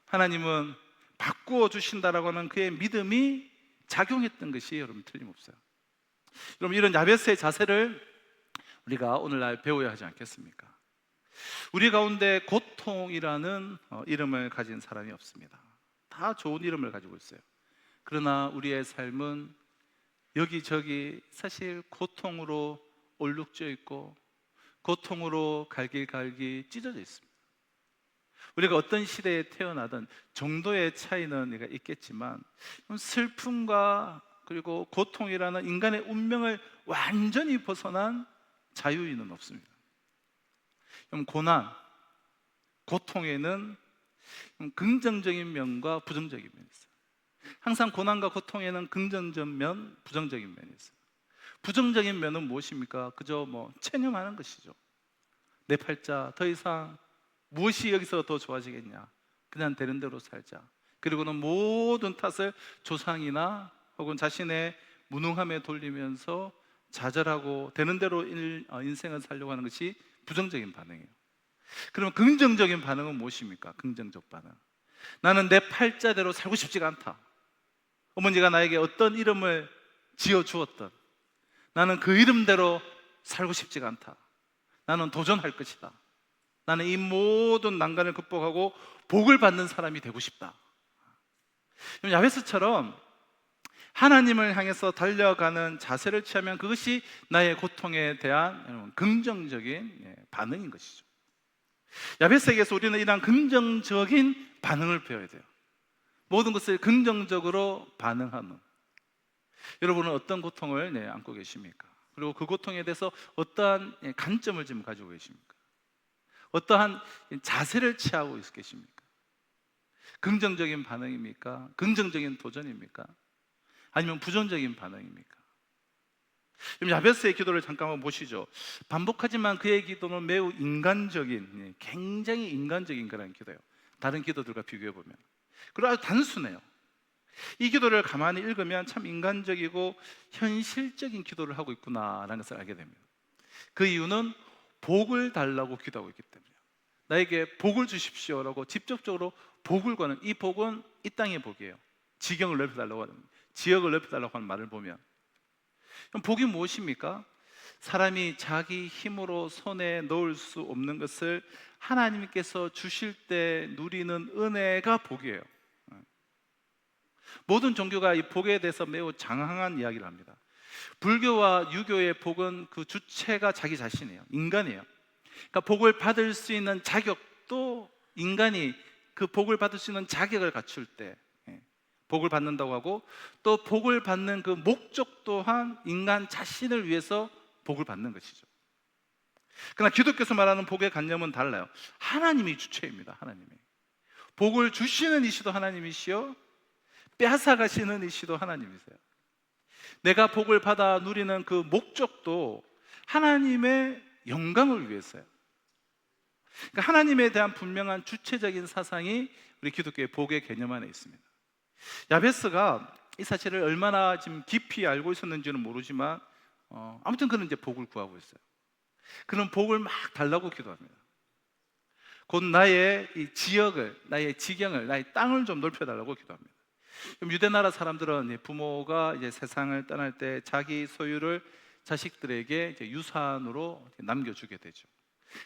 하나님은 바꾸어 주신다라고 하는 그의 믿음이 작용했던 것이 여러분 틀림없어요. 여러분, 이런 야베스의 자세를 우리가 오늘날 배워야 하지 않겠습니까? 우리 가운데 고통이라는 이름을 가진 사람이 없습니다. 다 좋은 이름을 가지고 있어요. 그러나 우리의 삶은 여기저기 사실 고통으로 얼룩져 있고 고통으로 갈기갈기 찢어져 있습니다. 우리가 어떤 시대에 태어나든 정도의 차이는 있겠지만 슬픔과 그리고 고통이라는 인간의 운명을 완전히 벗어난 자유인은 없습니다. 고난, 고통에는 긍정적인 면과 부정적인 면이 있어요. 항상 고난과 고통에는 긍정적인 면, 부정적인 면이 있어요. 부정적인 면은 무엇입니까? 그저 체념하는 것이죠. 내 팔자 더 이상 무엇이 여기서 더 좋아지겠냐? 그냥 되는 대로 살자. 그리고는 모든 탓을 조상이나 혹은 자신의 무능함에 돌리면서 좌절하고 되는 대로 인생을 살려고 하는 것이 부정적인 반응이에요. 그러면 긍정적인 반응은 무엇입니까? 긍정적 반응. 나는 내 팔자대로 살고 싶지가 않다. 어머니가 나에게 어떤 이름을 지어 주었던 나는 그 이름대로 살고 싶지가 않다. 나는 도전할 것이다. 나는 이 모든 난관을 극복하고 복을 받는 사람이 되고 싶다. 야베스처럼 하나님을 향해서 달려가는 자세를 취하면 그것이 나의 고통에 대한 긍정적인 반응인 것이죠. 야베스에게서 우리는 이러한 긍정적인 반응을 배워야 돼요. 모든 것을 긍정적으로 반응하는. 여러분은 어떤 고통을 안고 계십니까? 그리고 그 고통에 대해서 어떠한 관점을 지금 가지고 계십니까? 어떠한 자세를 취하고 계십니까? 긍정적인 반응입니까? 긍정적인 도전입니까? 아니면 부정적인 반응입니까? 야베스의 기도를 잠깐만 보시죠. 반복하지만 그의 기도는 매우 인간적인, 굉장히 인간적인 그런 기도예요. 다른 기도들과 비교해 보면. 그리고 아주 단순해요. 이 기도를 가만히 읽으면 참 인간적이고 현실적인 기도를 하고 있구나라는 것을 알게 됩니다. 그 이유는 복을 달라고 기도하고 있기 때문이에요. 나에게 복을 주십시오라고 직접적으로 복을 구하는, 이 복은 이 땅의 복이에요. 지경을 넓혀달라고 하는, 지역을 넓혀달라고 하는 말을 보면, 그럼 복이 무엇입니까? 사람이 자기 힘으로 손에 넣을 수 없는 것을 하나님께서 주실 때 누리는 은혜가 복이에요. 모든 종교가 이 복에 대해서 매우 장황한 이야기를 합니다. 불교와 유교의 복은 그 주체가 자기 자신이에요. 인간이에요. 그러니까 복을 받을 수 있는 자격도 인간이 그 복을 받을 수 있는 자격을 갖출 때 복을 받는다고 하고, 또 복을 받는 그 목적 또한 인간 자신을 위해서 복을 받는 것이죠. 그러나 기독교에서 말하는 복의 관념은 달라요. 하나님이 주체입니다. 하나님이 복을 주시는 이시도 하나님이시요 빼앗아가시는 이시도 하나님이세요. 내가 복을 받아 누리는 그 목적도 하나님의 영광을 위해서요. 그러니까 하나님에 대한 분명한 주체적인 사상이 우리 기독교의 복의 개념 안에 있습니다. 야베스가 이 사실을 얼마나 지금 깊이 알고 있었는지는 모르지만 아무튼 그는 이제 복을 구하고 있어요. 그는 복을 막 달라고 기도합니다. 곧 나의 이 지역을, 나의 지경을, 나의 땅을 좀 넓혀달라고 기도합니다. 유대 나라 사람들은 부모가 이제 세상을 떠날 때 자기 소유를 자식들에게 이제 유산으로 남겨주게 되죠.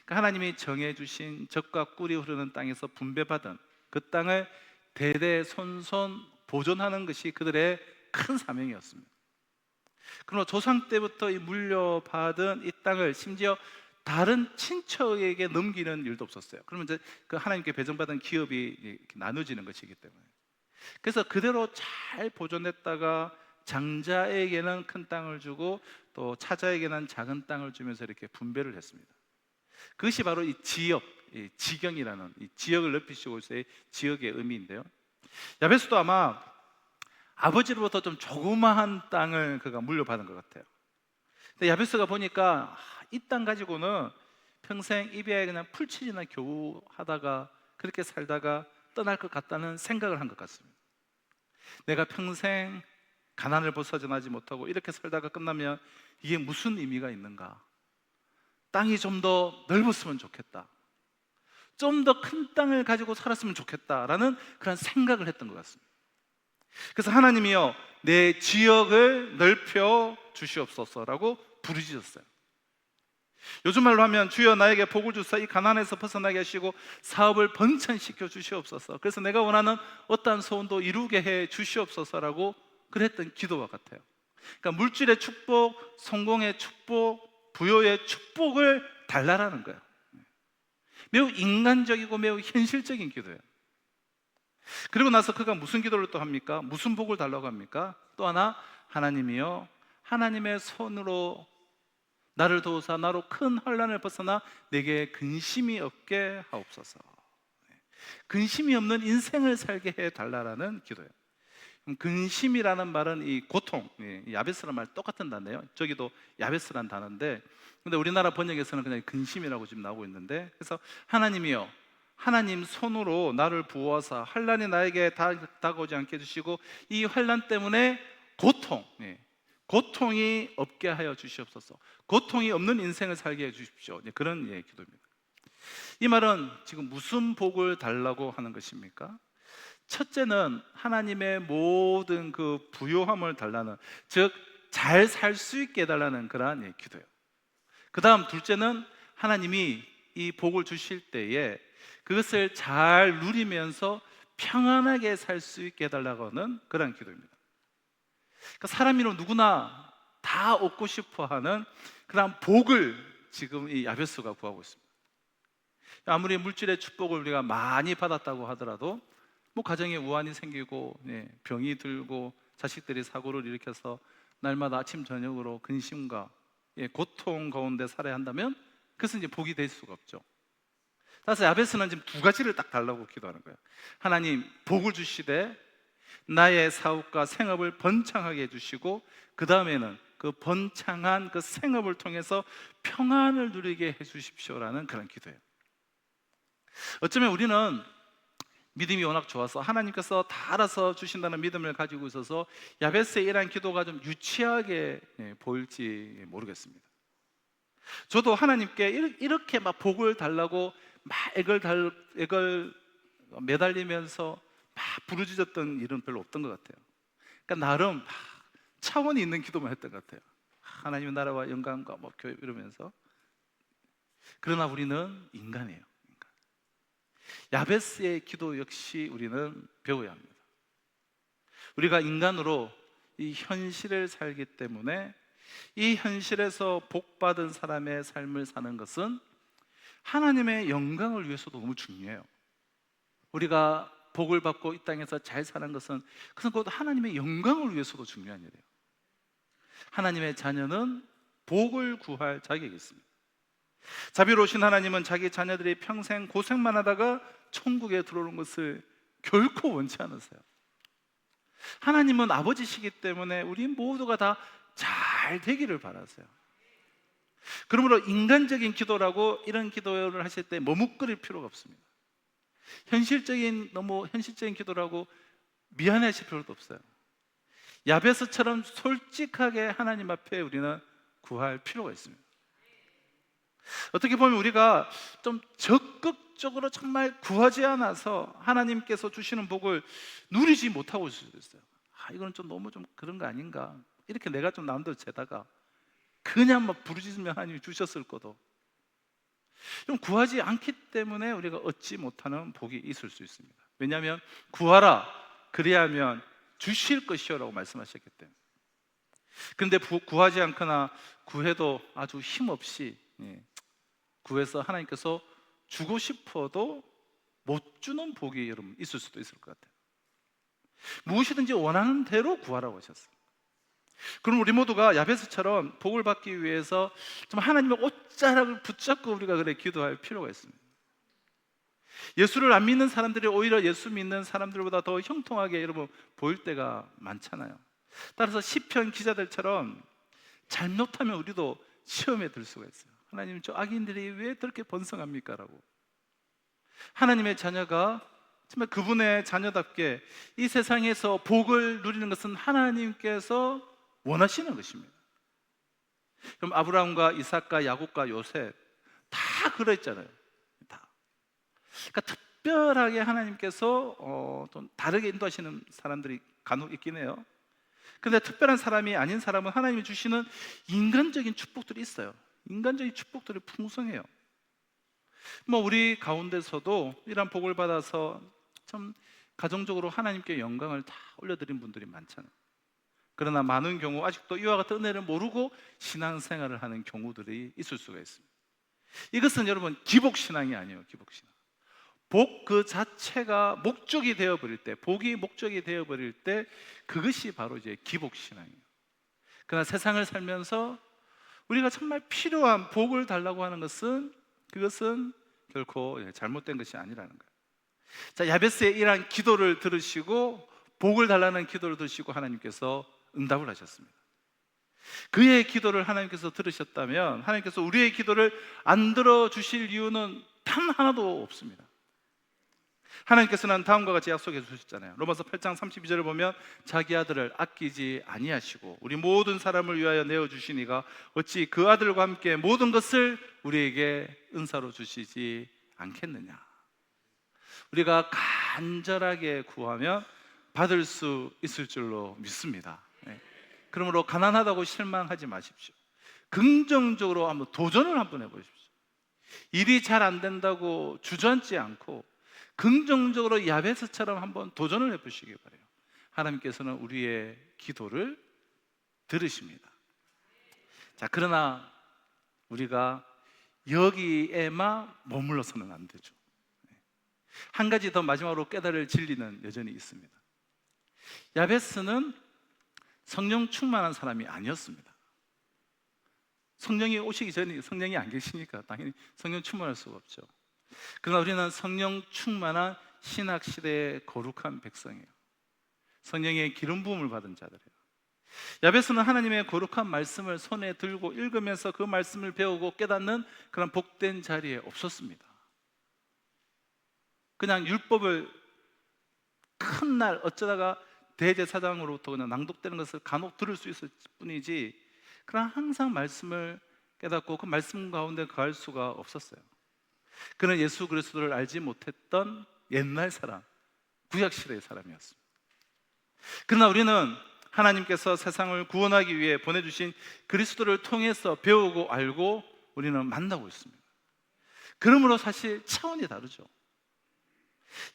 그러니까 하나님이 정해주신 젖과 꿀이 흐르는 땅에서 분배받은 그 땅을 대대손손 보존하는 것이 그들의 큰 사명이었습니다. 그러나 조상 때부터 이 물려받은 이 땅을 심지어 다른 친척에게 넘기는 일도 없었어요. 그러면 이제 그 하나님께 배정받은 기업이 나눠지는 것이기 때문에. 그래서 그대로 잘 보존했다가 장자에게는 큰 땅을 주고 또 차자에게는 작은 땅을 주면서 이렇게 분배를 했습니다. 그것이 바로 이 지역, 이 지경이라는 이 지역을 넓히시고서의 지역의 의미인데요. 야베스도 아마 아버지로부터 좀 조그마한 땅을 그가 물려받은 것 같아요. 근데 야베스가 보니까 이 땅 가지고는 평생 입에 그냥 풀칠이나 겨우 하다가 그렇게 살다가 떠날 것 같다는 생각을 한 것 같습니다. 내가 평생 가난을 벗어나지 못하고 이렇게 살다가 끝나면 이게 무슨 의미가 있는가? 땅이 좀 더 넓었으면 좋겠다. 좀 더 큰 땅을 가지고 살았으면 좋겠다라는 그런 생각을 했던 것 같습니다. 그래서 하나님이여 내 지역을 넓혀 주시옵소서라고 부르짖었어요. 요즘 말로 하면 주여 나에게 복을 주사 이 가난에서 벗어나게 하시고 사업을 번창시켜 주시옵소서. 그래서 내가 원하는 어떠한 소원도 이루게 해 주시옵소서라고 그랬던 기도와 같아요. 그러니까 물질의 축복, 성공의 축복, 부여의 축복을 달라라는 거예요. 매우 인간적이고 매우 현실적인 기도예요. 그리고 나서 그가 무슨 기도를 또 합니까? 무슨 복을 달라고 합니까? 또 하나, 하나님이여 하나님의 손으로 나를 도우사 나로 큰 환난을 벗어나 내게 근심이 없게 하옵소서. 근심이 없는 인생을 살게 해달라는 기도예요. 근심이라는 말은 이 고통, 이 야베스라는 말 똑같은 단어예요. 저기도 야베스라는 단어인데, 근데 우리나라 번역에서는 그냥 근심이라고 지금 나오고 있는데, 그래서 하나님이요, 하나님 손으로 나를 부어서 환난이 나에게 다가오지 않게 해주시고 이 환난 때문에 고통이 없게 하여 주시옵소서. 고통이 없는 인생을 살게 해 주십시오. 그런 기도입니다. 이 말은 지금 무슨 복을 달라고 하는 것입니까? 첫째는 하나님의 모든 그 부요함을 달라는, 즉 잘 살 수 있게 해달라는 그러한 기도예요. 그 다음 둘째는 하나님이 이 복을 주실 때에 그것을 잘 누리면서 평안하게 살 수 있게 해달라고 하는 그런 기도입니다. 그러니까 사람이면 누구나 다 얻고 싶어하는 그런 복을 지금 이 야베스가 구하고 있습니다. 아무리 물질의 축복을 우리가 많이 받았다고 하더라도 뭐 가정에 우환이 생기고 병이 들고 자식들이 사고를 일으켜서 날마다 아침 저녁으로 근심과 고통 가운데 살아야 한다면 그것은 이제 복이 될 수가 없죠. 따라서 야베스는 지금 두 가지를 딱 달라고 기도하는 거예요. 하나님 복을 주시되 나의 사업과 생업을 번창하게 해주시고 그 다음에는 그 번창한 그 생업을 통해서 평안을 누리게 해주십시오라는 그런 기도예요. 어쩌면 우리는 믿음이 워낙 좋아서 하나님께서 다 알아서 주신다는 믿음을 가지고 있어서 야베스의 이러한 기도가 좀 유치하게 보일지 모르겠습니다. 저도 하나님께 이렇게 막 복을 달라고 막 애걸 매달리면서 막 부르짖었던 일은 별로 없던 것 같아요. 그러니까 나름 차원이 있는 기도만 했던 것 같아요. 하나님의 나라와 영광과 뭐 교회 이러면서. 그러나 우리는 인간이에요. 야베스의 기도 역시 우리는 배워야 합니다. 우리가 인간으로 이 현실을 살기 때문에 이 현실에서 복받은 사람의 삶을 사는 것은 하나님의 영광을 위해서도 너무 중요해요. 우리가 복을 받고 이 땅에서 잘 사는 것은 그것은 곧 하나님의 영광을 위해서도 중요한 일이에요. 하나님의 자녀는 복을 구할 자격이 있습니다. 자비로우신 하나님은 자기 자녀들이 평생 고생만 하다가 천국에 들어오는 것을 결코 원치 않으세요. 하나님은 아버지시기 때문에 우리 모두가 다 잘 되기를 바라세요. 그러므로 인간적인 기도라고 이런 기도를 하실 때 머뭇거릴 필요가 없습니다. 너무 현실적인 기도라고 미안해하실 필요도 없어요. 야베스처럼 솔직하게 하나님 앞에 우리는 구할 필요가 있습니다. 어떻게 보면 우리가 좀 적극적으로 정말 구하지 않아서 하나님께서 주시는 복을 누리지 못하고 있을 수도 있어요. 이건 좀 너무 좀 그런 거 아닌가, 이렇게 내가 좀 남들 재다가 그냥 막 부르짖으면 하나님이 주셨을 거도, 좀 구하지 않기 때문에 우리가 얻지 못하는 복이 있을 수 있습니다. 왜냐하면 구하라 그리하면 주실 것이요라고 말씀하셨기 때문에. 그런데 구하지 않거나 구해도 아주 힘없이 구해서 하나님께서 주고 싶어도 못 주는 복이 여러분 있을 수도 있을 것 같아요. 무엇이든지 원하는 대로 구하라고 하셨어요. 그럼 우리 모두가 야베스처럼 복을 받기 위해서 좀 하나님의 옷자락을 붙잡고 우리가 그래 기도할 필요가 있습니다. 예수를 안 믿는 사람들이 오히려 예수 믿는 사람들보다 더 형통하게 여러분 보일 때가 많잖아요. 따라서 시편 기자들처럼 잘못하면 우리도 시험에 들 수가 있어요. 하나님, 저 악인들이 왜 그렇게 번성합니까? 라고. 하나님의 자녀가 정말 그분의 자녀답게 이 세상에서 복을 누리는 것은 하나님께서 원하시는 것입니다. 그럼 아브라함과 이삭과 야곱과 요셉 다 그랬잖아요. 다. 그러니까 특별하게 하나님께서 좀 다르게 인도하시는 사람들이 간혹 있긴 해요. 근데 특별한 사람이 아닌 사람은 하나님이 주시는 인간적인 축복들이 있어요. 인간적인 축복들이 풍성해요. 뭐 우리 가운데서도 이런 복을 받아서 참 가정적으로 하나님께 영광을 다 올려드린 분들이 많잖아요. 그러나 많은 경우 아직도 이와 같은 은혜를 모르고 신앙생활을 하는 경우들이 있을 수가 있습니다. 이것은 여러분 기복신앙이 아니에요. 기복신앙. 복 그 자체가 목적이 되어버릴 때, 복이 목적이 되어버릴 때 그것이 바로 이제 기복신앙이에요. 그러나 세상을 살면서 우리가 정말 필요한 복을 달라고 하는 것은 그것은 결코 잘못된 것이 아니라는 거예요. 자, 야베스의 이러한 기도를 들으시고 복을 달라는 기도를 드시고 하나님께서 응답을 하셨습니다. 그의 기도를 하나님께서 들으셨다면 하나님께서 우리의 기도를 안 들어주실 이유는 단 하나도 없습니다. 하나님께서는 다음과 같이 약속해 주셨잖아요. 로마서 8장 32절을 보면 자기 아들을 아끼지 아니하시고 우리 모든 사람을 위하여 내어주시니가 어찌 그 아들과 함께 모든 것을 우리에게 은사로 주시지 않겠느냐. 우리가 간절하게 구하면 받을 수 있을 줄로 믿습니다. 그러므로 가난하다고 실망하지 마십시오. 긍정적으로 한번 도전을 한번 해보십시오. 일이 잘 안 된다고 주저앉지 않고 긍정적으로 야베스처럼 한번 도전을 해보시기 바라요. 하나님께서는 우리의 기도를 들으십니다. 자, 그러나 우리가 여기에만 머물러서는 안 되죠. 한 가지 더 마지막으로 깨달을 진리는 여전히 있습니다. 야베스는 성령 충만한 사람이 아니었습니다. 성령이 오시기 전에 성령이 안 계시니까 당연히 성령 충만할 수가 없죠. 그러나 우리는 성령 충만한 신학 시대의 거룩한 백성이에요. 성령의 기름 부음을 받은 자들이에요. 야베스는 하나님의 거룩한 말씀을 손에 들고 읽으면서 그 말씀을 배우고 깨닫는 그런 복된 자리에 없었습니다. 그냥 율법을 큰 날 어쩌다가 대제사장으로부터 그냥 낭독되는 것을 간혹 들을 수 있을 뿐이지, 그러나 항상 말씀을 깨닫고 그 말씀 가운데 거할 수가 없었어요. 그는 예수 그리스도를 알지 못했던 옛날 사람, 구약시대의 사람이었습니다. 그러나 우리는 하나님께서 세상을 구원하기 위해 보내주신 그리스도를 통해서 배우고 알고 우리는 만나고 있습니다. 그러므로 사실 차원이 다르죠.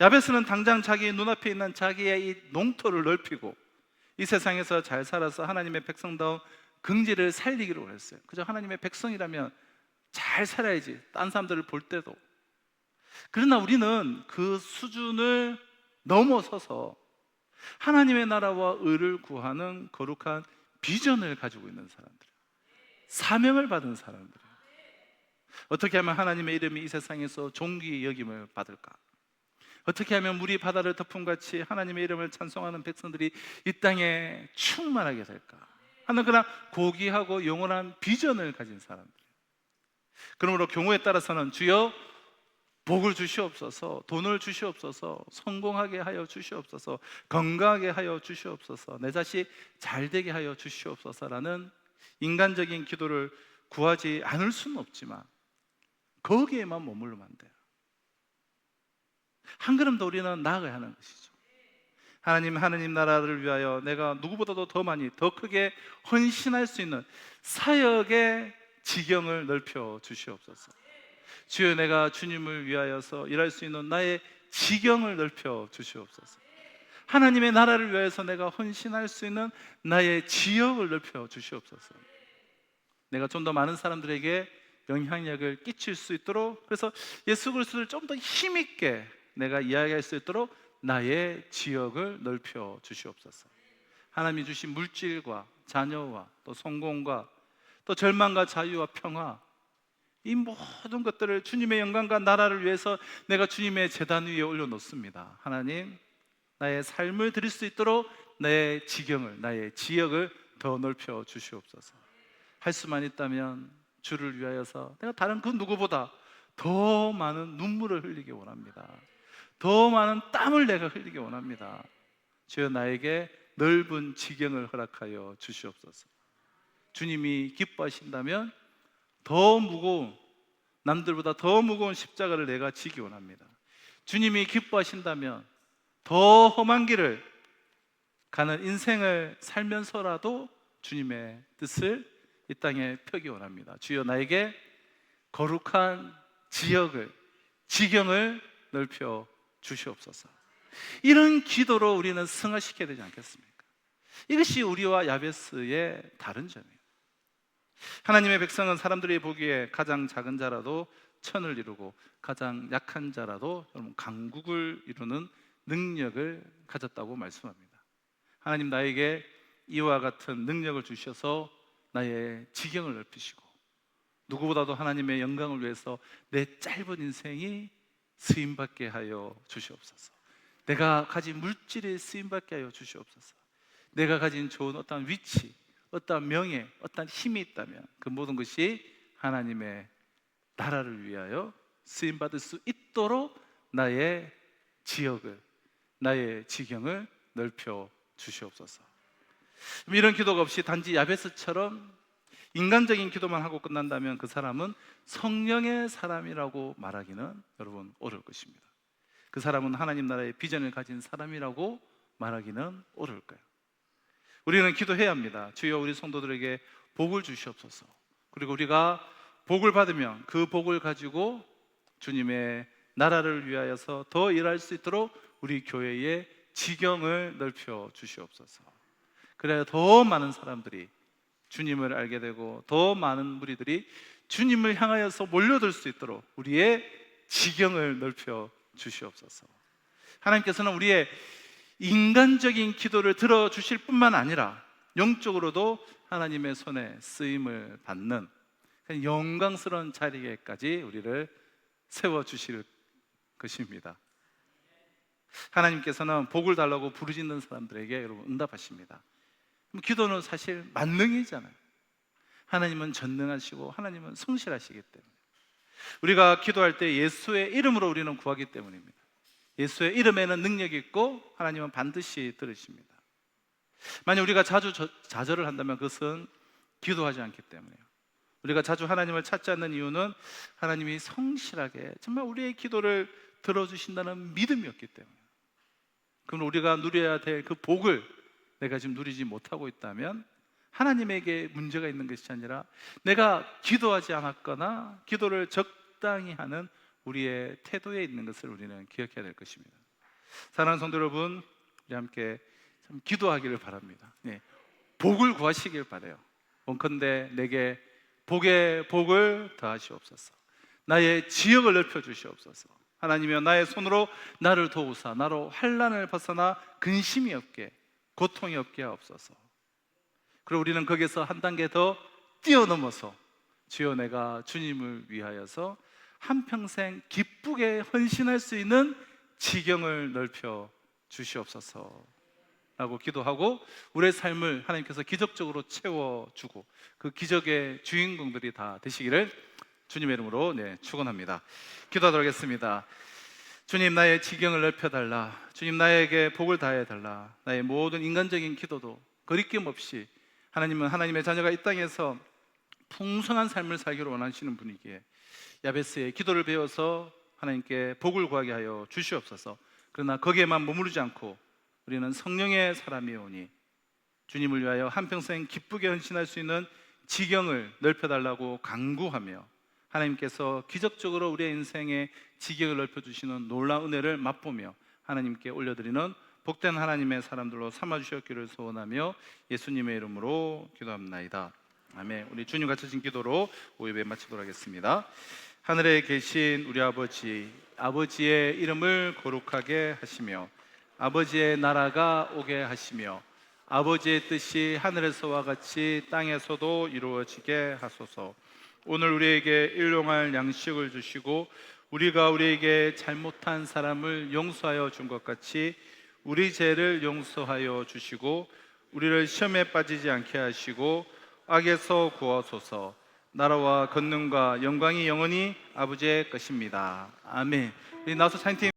야베스는 당장 자기 눈앞에 있는 자기의 이 농토를 넓히고 이 세상에서 잘 살아서 하나님의 백성다운 긍지를 살리기로 했어요. 그저 하나님의 백성이라면 잘 살아야지, 딴 사람들을 볼 때도. 그러나 우리는 그 수준을 넘어서서 하나님의 나라와 의를 구하는 거룩한 비전을 가지고 있는 사람들이에요. 사명을 받은 사람들이에요. 어떻게 하면 하나님의 이름이 이 세상에서 존귀 여김을 받을까? 어떻게 하면 물이 바다를 덮음같이 하나님의 이름을 찬송하는 백성들이 이 땅에 충만하게 될까 하는 그런 고귀하고 영원한 비전을 가진 사람들이에요. 그러므로 경우에 따라서는 주여 복을 주시옵소서, 돈을 주시옵소서, 성공하게 하여 주시옵소서, 건강하게 하여 주시옵소서, 내 자식 잘 되게 하여 주시옵소서라는 인간적인 기도를 구하지 않을 수는 없지만 거기에만 머물러면 안 돼요. 한 걸음 더 우리는 나아가야 하는 것이죠. 하나님 나라를 위하여 내가 누구보다도 더 많이, 더 크게 헌신할 수 있는 사역의 지경을 넓혀 주시옵소서. 주여, 내가 주님을 위하여서 일할 수 있는 나의 지경을 넓혀 주시옵소서. 하나님의 나라를 위하여서 내가 헌신할 수 있는 나의 지역을 넓혀 주시옵소서. 내가 좀 더 많은 사람들에게 영향력을 끼칠 수 있도록, 그래서 예수 그리스도를 좀 더 힘있게 내가 이야기할 수 있도록 나의 지역을 넓혀 주시옵소서. 하나님이 주신 물질과 자녀와 또 성공과 또 절망과 자유와 평화, 이 모든 것들을 주님의 영광과 나라를 위해서 내가 주님의 제단 위에 올려놓습니다. 하나님, 나의 삶을 드릴 수 있도록 나의 지경을, 나의 지역을 더 넓혀 주시옵소서. 할 수만 있다면 주를 위하여서 내가 다른 그 누구보다 더 많은 눈물을 흘리기 원합니다. 더 많은 땀을 내가 흘리기 원합니다. 주여, 나에게 넓은 지경을 허락하여 주시옵소서. 주님이 기뻐하신다면 더 무거운, 남들보다 더 무거운 십자가를 내가 지기 원합니다. 주님이 기뻐하신다면 더 험한 길을 가는 인생을 살면서라도 주님의 뜻을 이 땅에 펴기 원합니다. 주여, 나에게 거룩한 지역을, 지경을 넓혀 주시옵소서. 이런 기도로 우리는 승화시켜야 되지 않겠습니까? 이것이 우리와 야베스의 다른 점이에요. 하나님의 백성은 사람들이 보기에 가장 작은 자라도 천을 이루고 가장 약한 자라도 여러분 강국을 이루는 능력을 가졌다고 말씀합니다. 하나님, 나에게 이와 같은 능력을 주셔서 나의 지경을 넓히시고 누구보다도 하나님의 영광을 위해서 내 짧은 인생이 쓰임받게 하여 주시옵소서. 내가 가진 물질에 쓰임받게 하여 주시옵소서. 내가 가진 좋은 어떤 위치, 어떤 명예, 어떤 힘이 있다면 그 모든 것이 하나님의 나라를 위하여 쓰임받을 수 있도록 나의 지역을, 나의 지경을 넓혀 주시옵소서. 이런 기도가 없이 단지 야베스처럼 인간적인 기도만 하고 끝난다면 그 사람은 성령의 사람이라고 말하기는 여러분 어려울 것입니다. 그 사람은 하나님 나라의 비전을 가진 사람이라고 말하기는 어려울 거예요. 우리는 기도해야 합니다. 주여 우리 성도들에게 복을 주시옵소서. 그리고 우리가 복을 받으면 그 복을 가지고 주님의 나라를 위하여서 더 일할 수 있도록 우리 교회의 지경을 넓혀 주시옵소서. 그래야 더 많은 사람들이 주님을 알게 되고 더 많은 무리들이 주님을 향하여서 몰려들 수 있도록 우리의 지경을 넓혀 주시옵소서. 하나님께서는 우리의 인간적인 기도를 들어주실 뿐만 아니라 영적으로도 하나님의 손에 쓰임을 받는 영광스러운 자리에까지 우리를 세워주실 것입니다. 하나님께서는 복을 달라고 부르짖는 사람들에게 여러분 응답하십니다. 기도는 사실 만능이잖아요. 하나님은 전능하시고 하나님은 성실하시기 때문에 우리가 기도할 때 예수의 이름으로 우리는 구하기 때문입니다. 예수의 이름에는 능력이 있고 하나님은 반드시 들으십니다. 만약 우리가 자주 좌절을 한다면 그것은 기도하지 않기 때문이에요. 우리가 자주 하나님을 찾지 않는 이유는 하나님이 성실하게 정말 우리의 기도를 들어주신다는 믿음이 없기 때문이에요. 그럼 우리가 누려야 될 그 복을 내가 지금 누리지 못하고 있다면 하나님에게 문제가 있는 것이 아니라 내가 기도하지 않았거나 기도를 적당히 하는 우리의 태도에 있는 것을 우리는 기억해야 될 것입니다. 사랑하는 성도 여러분, 우리 함께 참 기도하기를 바랍니다. 네, 복을 구하시길 바라요. 원컨대 내게 복의 복을 더하시옵소서. 나의 지역을 넓혀 주시옵소서. 하나님이여 나의 손으로 나를 도우사 나로 환난을 벗어나 근심이 없게 고통이 없게 하옵소서. 그리고 우리는 거기서 한 단계 더 뛰어넘어서 주여 내가 주님을 위하여서 한평생 기쁘게 헌신할 수 있는 지경을 넓혀 주시옵소서 라고 기도하고 우리의 삶을 하나님께서 기적적으로 채워주고 그 기적의 주인공들이 다 되시기를 주님의 이름으로 축원합니다. 기도하도록 하겠습니다. 주님 나의 지경을 넓혀달라. 주님 나에게 복을 다해달라. 나의 모든 인간적인 기도도 거리낌 없이 하나님은 하나님의 자녀가 이 땅에서 풍성한 삶을 살기를 원하시는 분이기에 야베스의 기도를 배워서 하나님께 복을 구하게 하여 주시옵소서. 그러나 거기에만 머무르지 않고 우리는 성령의 사람이오니 주님을 위하여 한평생 기쁘게 헌신할 수 있는 지경을 넓혀달라고 간구하며 하나님께서 기적적으로 우리의 인생의 지경을 넓혀주시는 놀라운 은혜를 맛보며 하나님께 올려드리는 복된 하나님의 사람들로 삼아주셨기를 소원하며 예수님의 이름으로 기도합나이다. 아멘. 우리 주님 같으신 기도로 오예배 마치도록 하겠습니다. 하늘에 계신 우리 아버지, 아버지의 이름을 거룩하게 하시며 아버지의 나라가 오게 하시며 아버지의 뜻이 하늘에서와 같이 땅에서도 이루어지게 하소서. 오늘 우리에게 일용할 양식을 주시고 우리가 우리에게 잘못한 사람을 용서하여 준 것 같이 우리 죄를 용서하여 주시고 우리를 시험에 빠지지 않게 하시고 악에서 구하소서. 나라와 권능과 영광이 영원히 아버지의 것입니다. 아멘. 우리 나서 찬양팀